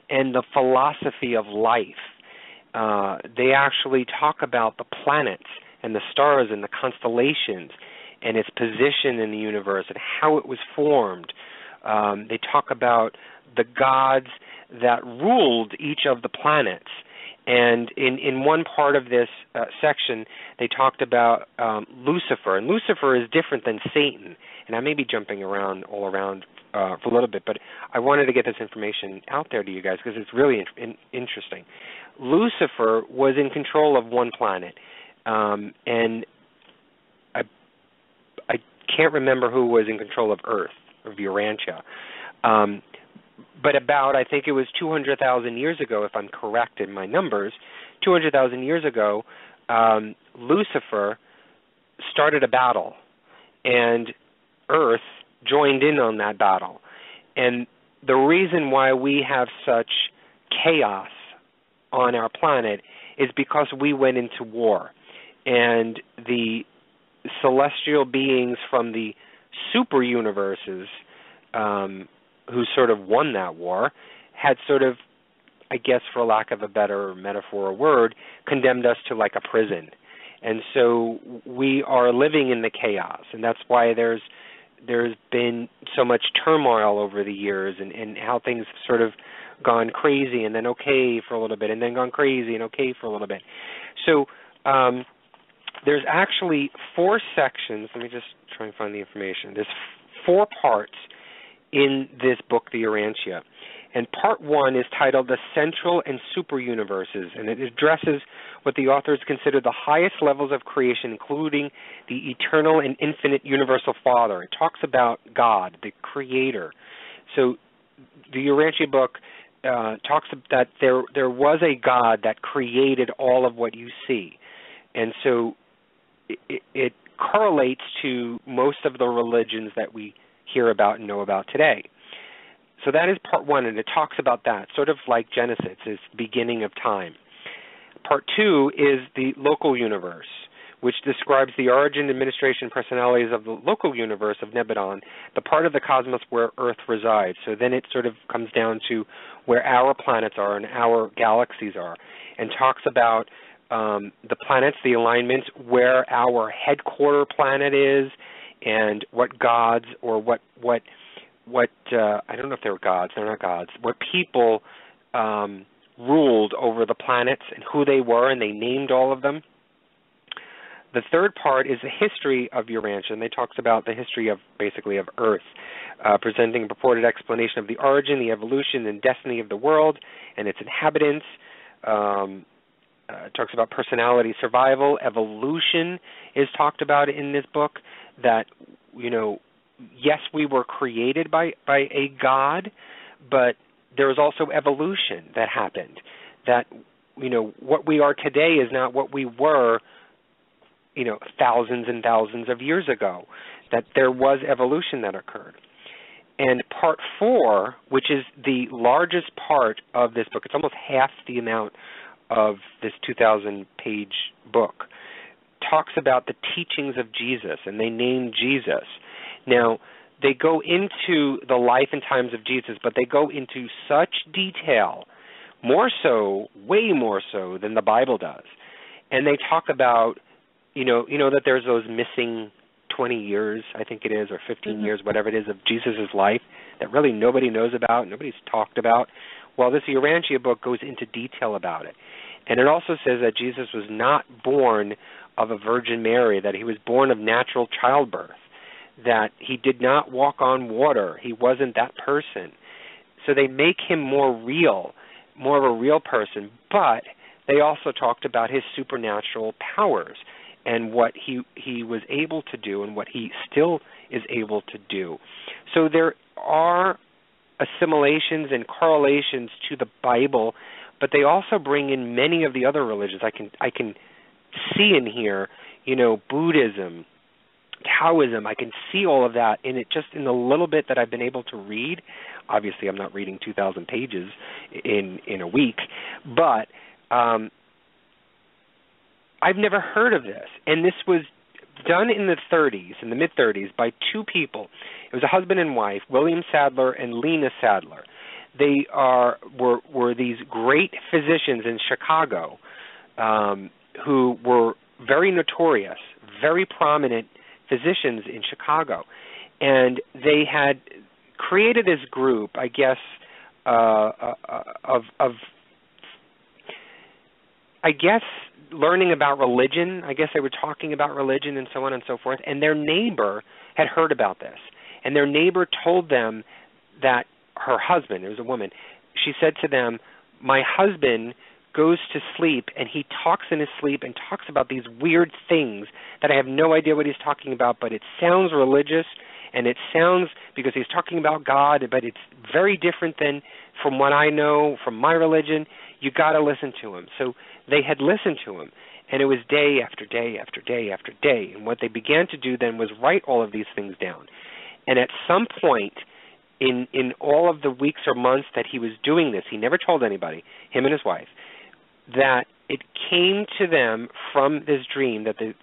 [SPEAKER 3] and the philosophy of life. They actually talk about the planets and the stars and the constellations and its position in the universe and how it was formed. They talk about the gods that ruled each of the planets. And in one part of this section, they talked about Lucifer. And Lucifer is different than Satan. And I may be jumping all around for a little bit, but I wanted to get this information out there to you guys because it's really interesting. Lucifer was in control of one planet. And I can't remember who was in control of Earth, of Urantia. But about, I think it was 200,000 years ago, if I'm correct in my numbers, 200,000 years ago, Lucifer started a battle, and Earth joined in on that battle. And the reason why we have such chaos on our planet is because we went into war. And the celestial beings from the super universes who sort of won that war had sort of, I guess for lack of a better metaphor or word, condemned us to like a prison. And so we are living in the chaos, and that's why there's been so much turmoil over the years and how things have sort of gone crazy and then okay for a little bit and then gone crazy and okay for a little bit. So there's actually 4 sections. Let me just try and find the information. There's 4 parts in this book, The Urantia. And part 1 is titled The Central and Super Universes, and it addresses what the authors consider the highest levels of creation, including the eternal and infinite universal Father. It talks about God, the Creator. So the Urantia book talks that there was a God that created all of what you see. And so it correlates to most of the religions that we hear about and know about today. So that is part 1, and it talks about that, sort of like Genesis, is the beginning of time. Part 2 is the local universe, which describes the origin, administration, personalities of the local universe of Nebadon, the part of the cosmos where Earth resides. So then it sort of comes down to where our planets are and our galaxies are, and talks about the planets, the alignments, where our headquarter planet is, and what gods or what I don't know if they were gods, they're not gods, what people ruled over the planets and who they were, and they named all of them. The third part is the history of Urantia, and they talks about the history of, basically, of Earth, presenting a purported explanation of the origin, the evolution, and destiny of the world and its inhabitants. It talks about personality, survival, evolution is talked about in this book, that, you know, yes, we were created by a God, but there was also evolution that happened, that, what we are today is not what we were, thousands and thousands of years ago, that there was evolution that occurred. And part 4, which is the largest part of this book, it's almost half the amount of this 2,000-page book, talks about the teachings of Jesus, and they name Jesus. Now, they go into the life and times of Jesus, but they go into such detail, more so, way more so than the Bible does. And they talk about, that there's those missing 20 years, I think it is, or 15 years, whatever it is, of Jesus' life that really nobody knows about, nobody's talked about. Well, this Urantia book goes into detail about it. And it also says that Jesus was not born of a Virgin Mary, that he was born of natural childbirth, that he did not walk on water. He wasn't that person. So they make him more real, more of a real person, but they also talked about his supernatural powers and what he was able to do and what he still is able to do. So there are assimilations and correlations to the Bible, but they also bring in many of the other religions. I can see in here, Buddhism, Taoism. I can see all of that in it, just in the little bit that I've been able to read. Obviously, I'm not reading 2,000 pages in a week, but I've never heard of this. And this was done in the mid-30s, by two people. It was a husband and wife, William Sadler and Lena Sadler. They were these great physicians in Chicago who were very notorious, very prominent physicians in Chicago. And they had created this group, I guess, learning about religion. I guess they were talking about religion and so on and so forth. And their neighbor had heard about this. And their neighbor told them that her husband, it was a woman, she said to them, my husband goes to sleep and he talks in his sleep and talks about these weird things that I have no idea what he's talking about, but it sounds religious and it sounds, because he's talking about God, but it's very different than from what I know from my religion. You got to listen to him. So they had listened to him, and it was day after day after day after day. And what they began to do then was write all of these things down. And at some point in all of the weeks or months that he was doing this, he never told anybody, him and his wife, that it came to them from this dream, I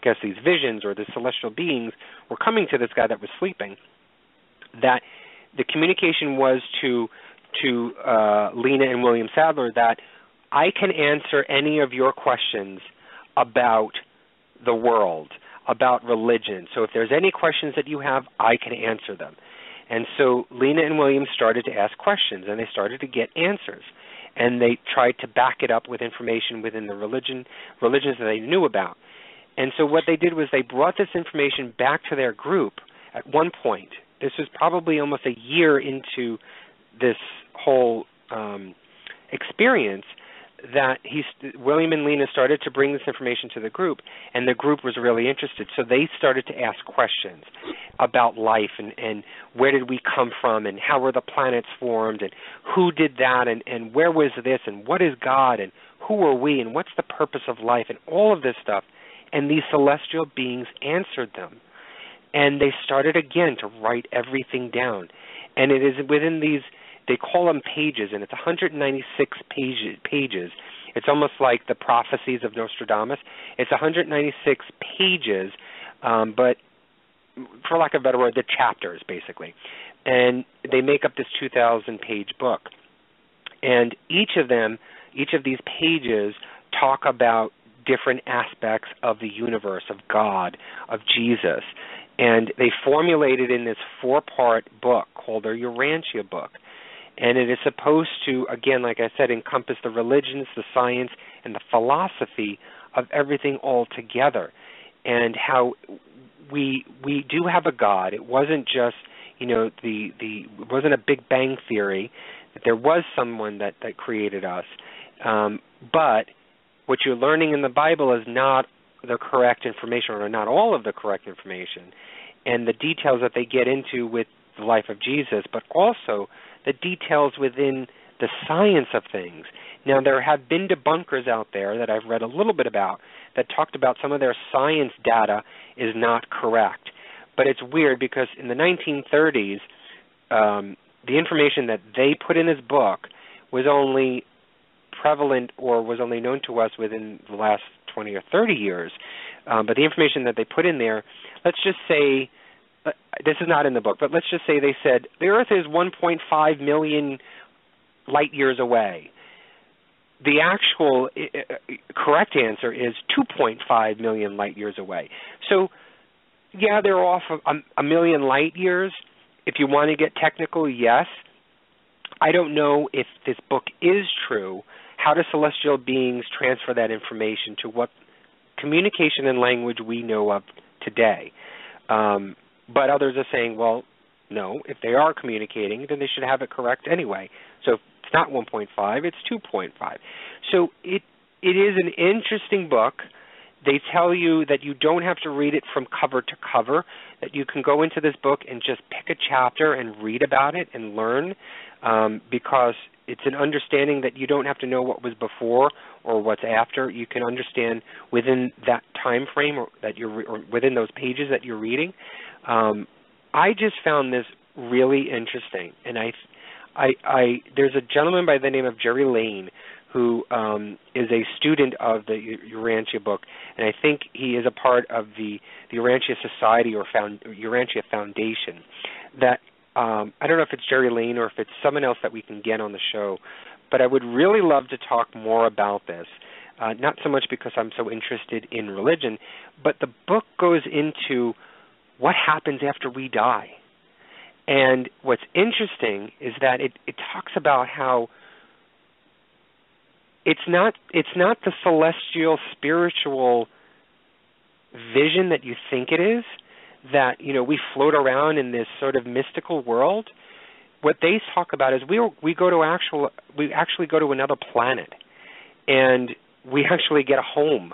[SPEAKER 3] guess these visions or the celestial beings were coming to this guy that was sleeping, that the communication was to Lena and William Sadler that I can answer any of your questions about the world, about religion. So if there's any questions that you have, I can answer them. And so Lena and William started to ask questions, and they started to get answers. And they tried to back it up with information within the religions that they knew about. And so what they did was they brought this information back to their group at one point. This was probably almost a year into this whole experience, that William and Lena started to bring this information to the group, and the group was really interested. So they started to ask questions about life and where did we come from and how were the planets formed and who did that and where was this and what is God and who are we and what's the purpose of life and all of this stuff. And these celestial beings answered them. And they started again to write everything down. And it is within these, they call them pages, and it's 196 pages. It's almost like the prophecies of Nostradamus. It's 196 pages, but for lack of a better word, the chapters, basically. And they make up this 2,000-page book. And each of these pages talk about different aspects of the universe, of God, of Jesus. And they formulated in this 4-part book called their Urantia Book. And it is supposed to, again, like I said, encompass the religions, the science, and the philosophy of everything all together. And how we do have a God. It wasn't just, it wasn't a Big Bang theory, that there was someone that created us. But what you're learning in the Bible is not the correct information, or not all of the correct information. And the details that they get into with the life of Jesus, but also the details within the science of things. Now, there have been debunkers out there that I've read a little bit about that talked about some of their science data is not correct. But it's weird because in the 1930s, the information that they put in this book was only prevalent or was only known to us within the last 20 or 30 years. But the information that they put in there, let's just say, this is not in the book, but let's just say they said the Earth is 1.5 million light years away. The actual correct answer is 2.5 million light years away. So, yeah, they're off a million light years. If you want to get technical, yes. I don't know if this book is true. How do celestial beings transfer that information to what communication and language we know of today? But others are saying, well, no, if they are communicating, then they should have it correct anyway. So if it's not 1.5, it's 2.5. So it is an interesting book. They tell you that you don't have to read it from cover to cover, that you can go into this book and just pick a chapter and read about it and learn, because it's an understanding that you don't have to know what was before or what's after. You can understand within that time frame or within those pages that you're reading. I just found this really interesting, and there's a gentleman by the name of Jerry Lane who is a student of the Urantia Book, and I think he is a part of the Urantia Society or Urantia Foundation. That I don't know if it's Jerry Lane or if it's someone else that we can get on the show, but I would really love to talk more about this. Not so much because I'm so interested in religion, but the book goes into what happens after we die. And what's interesting is that it talks about how it's not the celestial spiritual vision that you think it is, that, you know, we float around in this sort of mystical world. What they talk about is we actually go to another planet, and we actually get a home.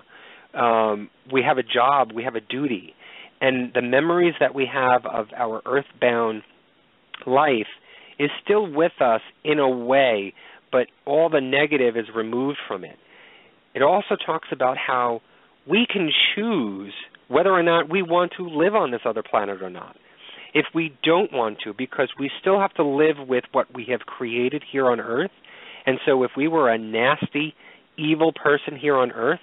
[SPEAKER 3] We have a job, we have a duty, and the memories that we have of our earthbound life is still with us in a way, but all the negative is removed from it. It also talks about how we can choose whether or not we want to live on this other planet or not. If we don't want to, because we still have to live with what we have created here on Earth, and so if we were a nasty, evil person here on Earth,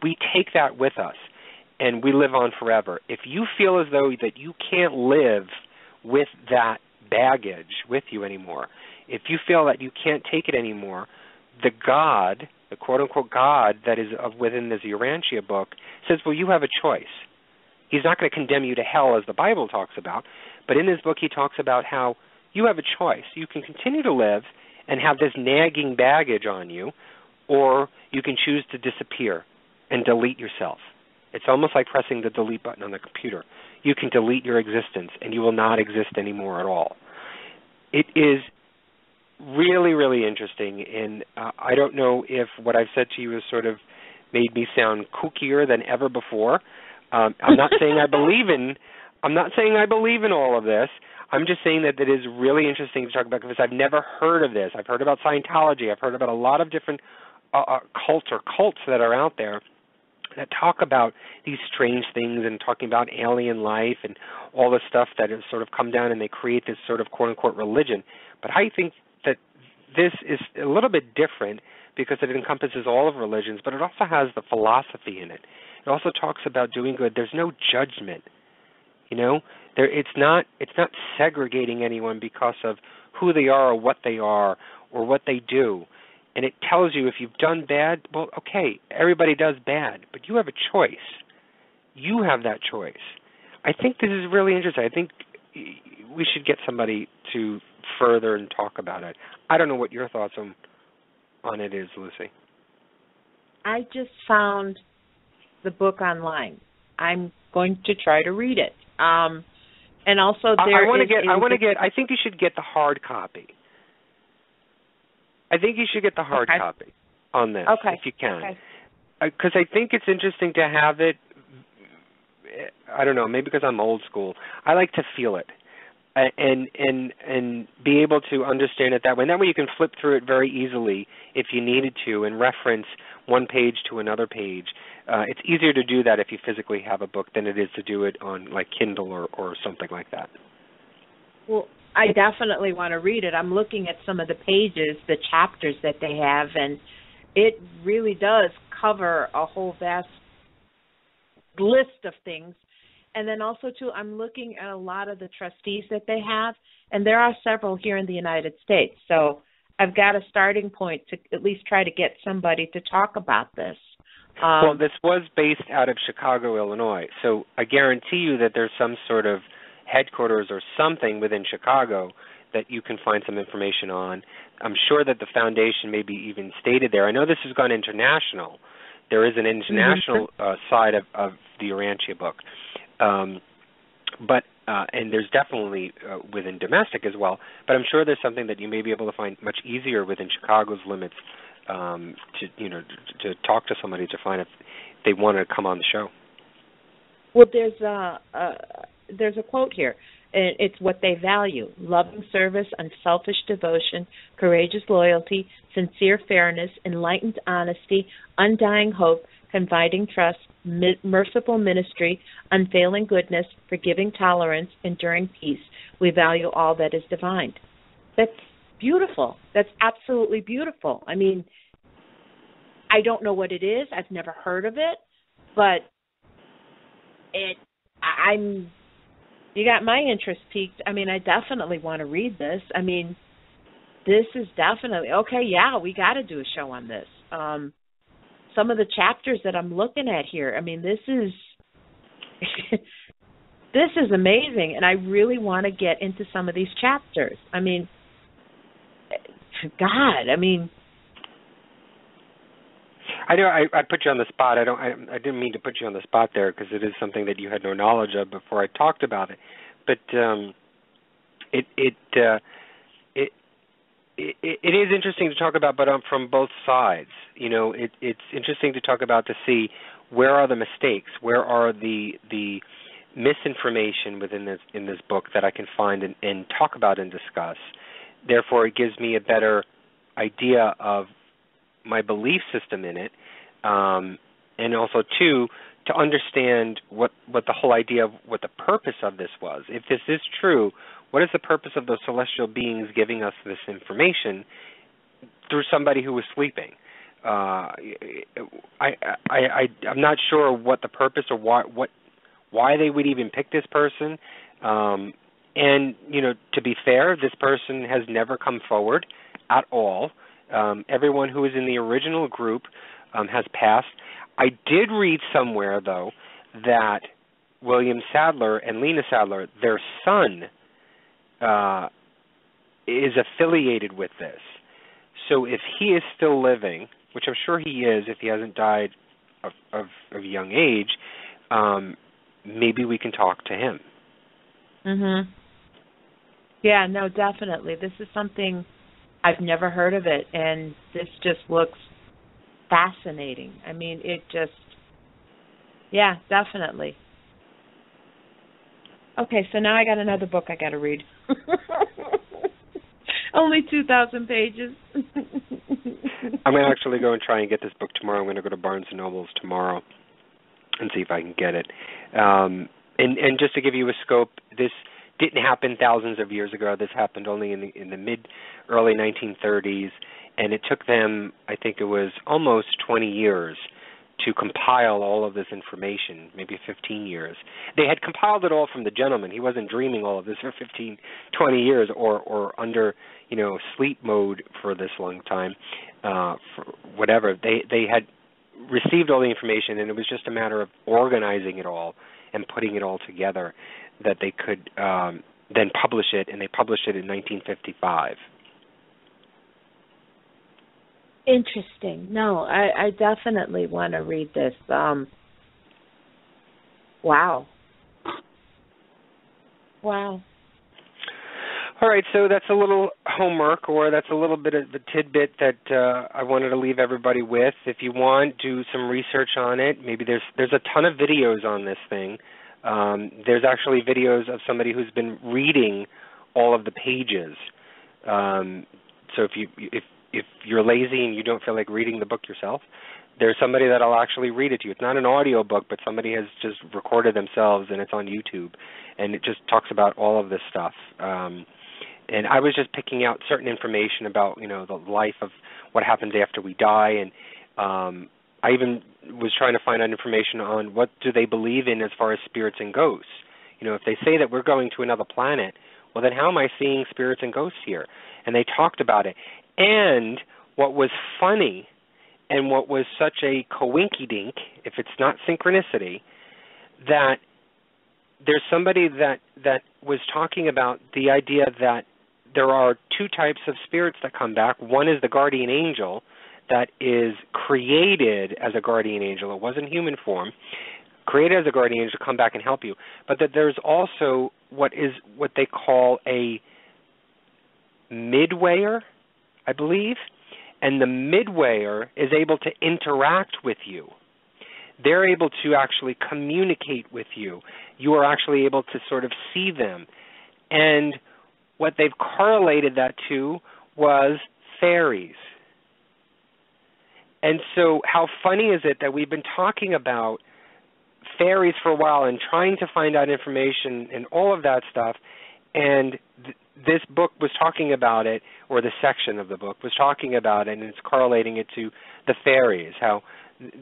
[SPEAKER 3] we take that with us, and we live on forever. If you feel as though that you can't live with that baggage with you anymore, if you feel that you can't take it anymore, the God, the quote-unquote God that is within this Urantia book, says, well, you have a choice. He's not going to condemn you to hell as the Bible talks about, but in this book he talks about how you have a choice. You can continue to live and have this nagging baggage on you, or you can choose to disappear and delete yourself. It's almost like pressing the delete button on the computer. You can delete your existence and you will not exist anymore at all. It is really, really interesting, and I don't know if what I've said to you has sort of made me sound kookier than ever before. I'm not saying I believe in all of this. I'm just saying that it is really interesting to talk about because I've never heard of this. I've heard about Scientology. I've heard about a lot of different cults that are out there that talk about these strange things and talking about alien life and all the stuff that has sort of come down, and they create this sort of quote-unquote religion. But I think that this is a little bit different because it encompasses all of religions, but it also has the philosophy in it. It also talks about doing good. There's no judgment, you know. It's not segregating anyone because of who they are or what they are or what they do. And it tells you if you've done bad, well, okay, everybody does bad, but you have a choice. You have that choice. I think this is really interesting. I think we should get somebody to further and talk about it. I don't know what your thoughts on it is, Lucy.
[SPEAKER 4] I just found the book online. I'm going to try to read it. And also I think you should get the hard copy. I think you should get the hard copy on this if you can. Because I think it's interesting to have it. I don't know, maybe because I'm old school. I like to feel it.
[SPEAKER 3] and be able to understand it that way. And that way you can flip through it very easily if you needed to and reference one page to another page. It's easier to do that if you physically have a book than it is to do it on like Kindle or something like that.
[SPEAKER 4] Well, I definitely want to read it. I'm looking at some of the pages, the chapters that they have, and it really does cover a whole vast list of things. And then also, too, I'm looking at a lot of the trustees that they have, and there are several here in the United States. So I've got a starting point to at least try to get somebody to talk about this.
[SPEAKER 3] Well, this was based out of Chicago, Illinois. So I guarantee you that there's some sort of headquarters or something within Chicago that you can find some information on. I'm sure that the foundation may be even stated there. I know this has gone international. There is an international side of the Urantia Book. But and there's definitely within domestic as well. But I'm sure there's something that you may be able to find much easier within Chicago's limits to talk to somebody to find if they want to come on the show.
[SPEAKER 4] Well, there's a quote here. It's what they value: loving service, unselfish devotion, courageous loyalty, sincere fairness, enlightened honesty, undying hope, confiding trust, merciful ministry, unfailing goodness, forgiving tolerance, enduring peace. We value all that is divine. That's beautiful. That's absolutely beautiful. I mean, I don't know what it is. I've never heard of it, but you got my interest piqued. I mean, I definitely want to read this. I mean, this is definitely, okay, yeah, we got to do a show on this. Some of the chapters that I'm looking at here, I mean, this is this is amazing, and I really want to get into some of these chapters. I mean, God, I mean,
[SPEAKER 3] I know I put you on the spot. I didn't mean to put you on the spot there because it is something that you had no knowledge of before I talked about it. But it is interesting to talk about, but from both sides. You know, it's interesting to talk about to see where are the mistakes, where are the misinformation within this book that I can find and talk about and discuss. Therefore, it gives me a better idea of my belief system in it, and also too to understand what the whole idea of what the purpose of this was. If this is true, what is the purpose of those celestial beings giving us this information through somebody who was sleeping? I'm not sure what the purpose or why they would even pick this person. And you know, to be fair, this person has never come forward at all. Everyone who was in the original group has passed. I did read somewhere, though, that William Sadler and Lena Sadler, their son, is affiliated with this. So if he is still living, which I'm sure he is if he hasn't died of young age, maybe we can talk to him.
[SPEAKER 4] Yeah, no, definitely. This is something I've never heard of it, and this just looks fascinating. I mean, it just, yeah, definitely. Okay, so now I got another book I got to read. Only 2,000 pages.
[SPEAKER 3] I'm going to actually go and try and get this book tomorrow. I'm going to go to Barnes & Noble's tomorrow and see if I can get it. And just to give you a scope, this didn't happen thousands of years ago. This happened only in the early 1930s, and it took them, I think it was almost 20 years to compile all of this information, maybe 15 years. They had compiled it all from the gentleman. He wasn't dreaming all of this for 15, 20 years or under, sleep mode for this long time, for whatever. They had received all the information, and it was just a matter of organizing it all and putting it all together that they could then publish it, and they published it in 1955.
[SPEAKER 4] Interesting. No, I definitely want to read this. Wow.
[SPEAKER 3] All right, so that's a little homework, or that's a little bit of the tidbit that I wanted to leave everybody with. If you want, do some research on it. Maybe there's a ton of videos on this thing. There's actually videos of somebody who's been reading all of the pages. So if you're lazy and you don't feel like reading the book yourself, there's somebody that'll actually read it to you. It's not an audio book, but somebody has just recorded themselves, and it's on YouTube, and it just talks about all of this stuff. And I was just picking out certain information about, the life of what happens after we die, and I even was trying to find out information on what do they believe in as far as spirits and ghosts. If they say that we're going to another planet, well, then how am I seeing spirits and ghosts here? And they talked about it. And what was funny and what was such a coinky-dink, if it's not synchronicity, that there's somebody that was talking about the idea that there are two types of spirits that come back. One is the guardian angel that is created as a guardian angel. It wasn't human form. Created as a guardian angel to come back and help you. But that there's also what they call a midwayer, I believe. And the midwayer is able to interact with you. They're able to actually communicate with you. You are actually able to sort of see them. And what they've correlated that to was fairies. And so how funny is it that we've been talking about fairies for a while and trying to find out information and all of that stuff, and this book was talking about it, or the section of the book was talking about it, and it's correlating it to the fairies, how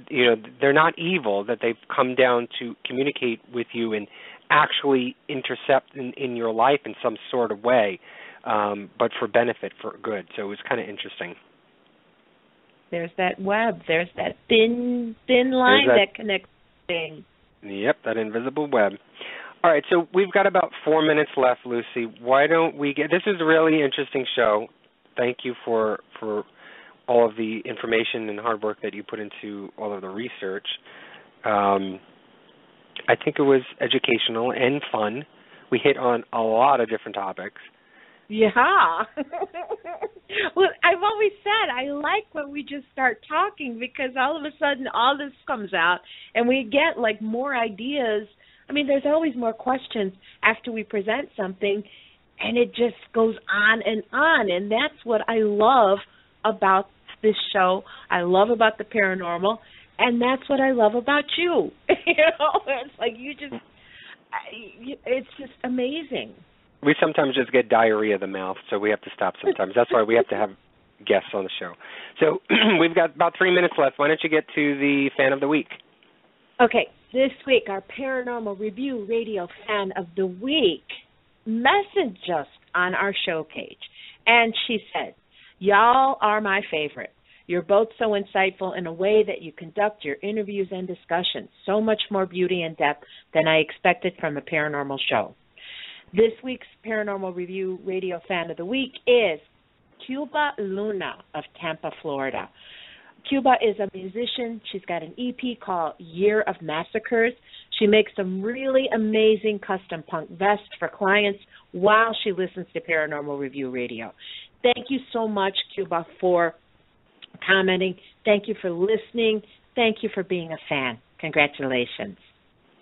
[SPEAKER 3] they're not evil, that they've come down to communicate with you and actually intercept in your life in some sort of way, but for benefit, for good. So it was kind of interesting.
[SPEAKER 4] There's that web. There's that thin line that connects things.
[SPEAKER 3] Yep, that invisible web. All right, so we've got about 4 minutes left, Lucy. Why don't we this is a really interesting show. Thank you for all of the information and hard work that you put into all of the research. I think it was educational and fun. We hit on a lot of different topics.
[SPEAKER 4] Yeah. Well, I've always said I like when we just start talking, because all of a sudden all this comes out and we get more ideas. I mean, there's always more questions after we present something, and it just goes on, and that's what I love about this show. I love about the paranormal, and that's what I love about you. It's like it's just amazing.
[SPEAKER 3] We sometimes just get diarrhea of the mouth, so we have to stop sometimes. That's why we have to have guests on the show. So we've got about 3 minutes left. Why don't you get to the Fan of the Week?
[SPEAKER 4] Okay, this week our Paranormal Review Radio Fan of the Week messaged us on our show page, and she said, "Y'all are my favorite. You're both so insightful in a way that you conduct your interviews and discussions. So much more beauty and depth than I expected from a paranormal show." This week's Paranormal Review Radio Fan of the Week is Cuba Luna of Tampa, Florida. Cuba is a musician. She's got an EP called Year of Massacres. She makes some really amazing custom punk vests for clients while she listens to Paranormal Review Radio. Thank you so much, Cuba, for commenting. Thank you for listening. Thank you for being a fan. Congratulations.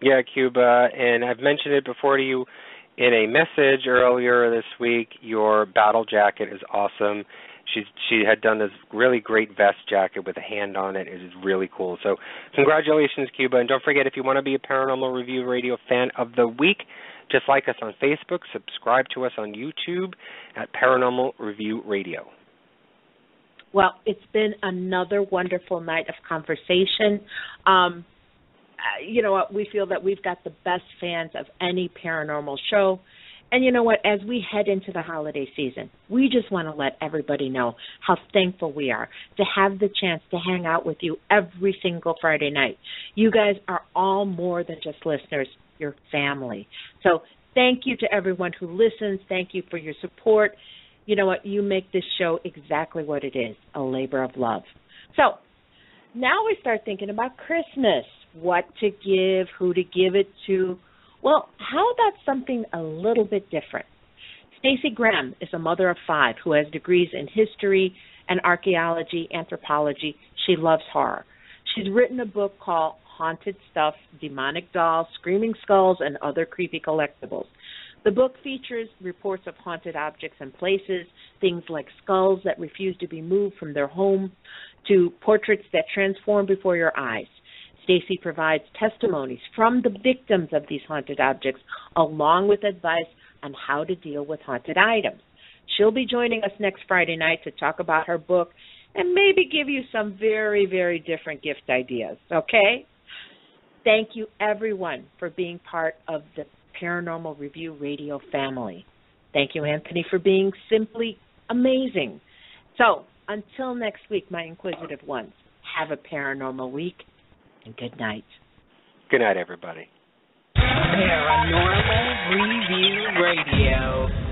[SPEAKER 3] Yeah, Cuba, and I've mentioned it before to you in a message earlier this week. Your battle jacket is awesome. She had done this really great vest jacket with a hand on it. It is really cool. So congratulations, Cuba. And don't forget, if you want to be a Paranormal Review Radio Fan of the Week, just like us on Facebook, subscribe to us on YouTube at Paranormal Review Radio.
[SPEAKER 4] Well, it's been another wonderful night of conversation. You know what? We feel that we've got the best fans of any paranormal show. And you know what? As we head into the holiday season, we just want to let everybody know how thankful we are to have the chance to hang out with you every single Friday night. You guys are all more than just listeners. You're family. So thank you to everyone who listens. Thank you for your support. You know what? You make this show exactly what it is, a labor of love. So now we start thinking about Christmas, what to give, who to give it to. Well, how about something a little bit different? Stacey Graham is a mother of 5 who has degrees in history and archaeology, anthropology. She loves horror. She's written a book called haunted stuff, demonic dolls, screaming skulls, and other creepy collectibles. The book features reports of haunted objects and places, things like skulls that refuse to be moved from their home, to portraits that transform before your eyes. Stacy provides testimonies from the victims of these haunted objects, along with advice on how to deal with haunted items. She'll be joining us next Friday night to talk about her book and maybe give you some very, very different gift ideas, okay? Thank you, everyone, for being part of the Paranormal Review Radio family. Thank you, Anthony, for being simply amazing. So, until next week, my inquisitive ones, have a paranormal week, and good night.
[SPEAKER 3] Good night, everybody.
[SPEAKER 2] Paranormal Review Radio.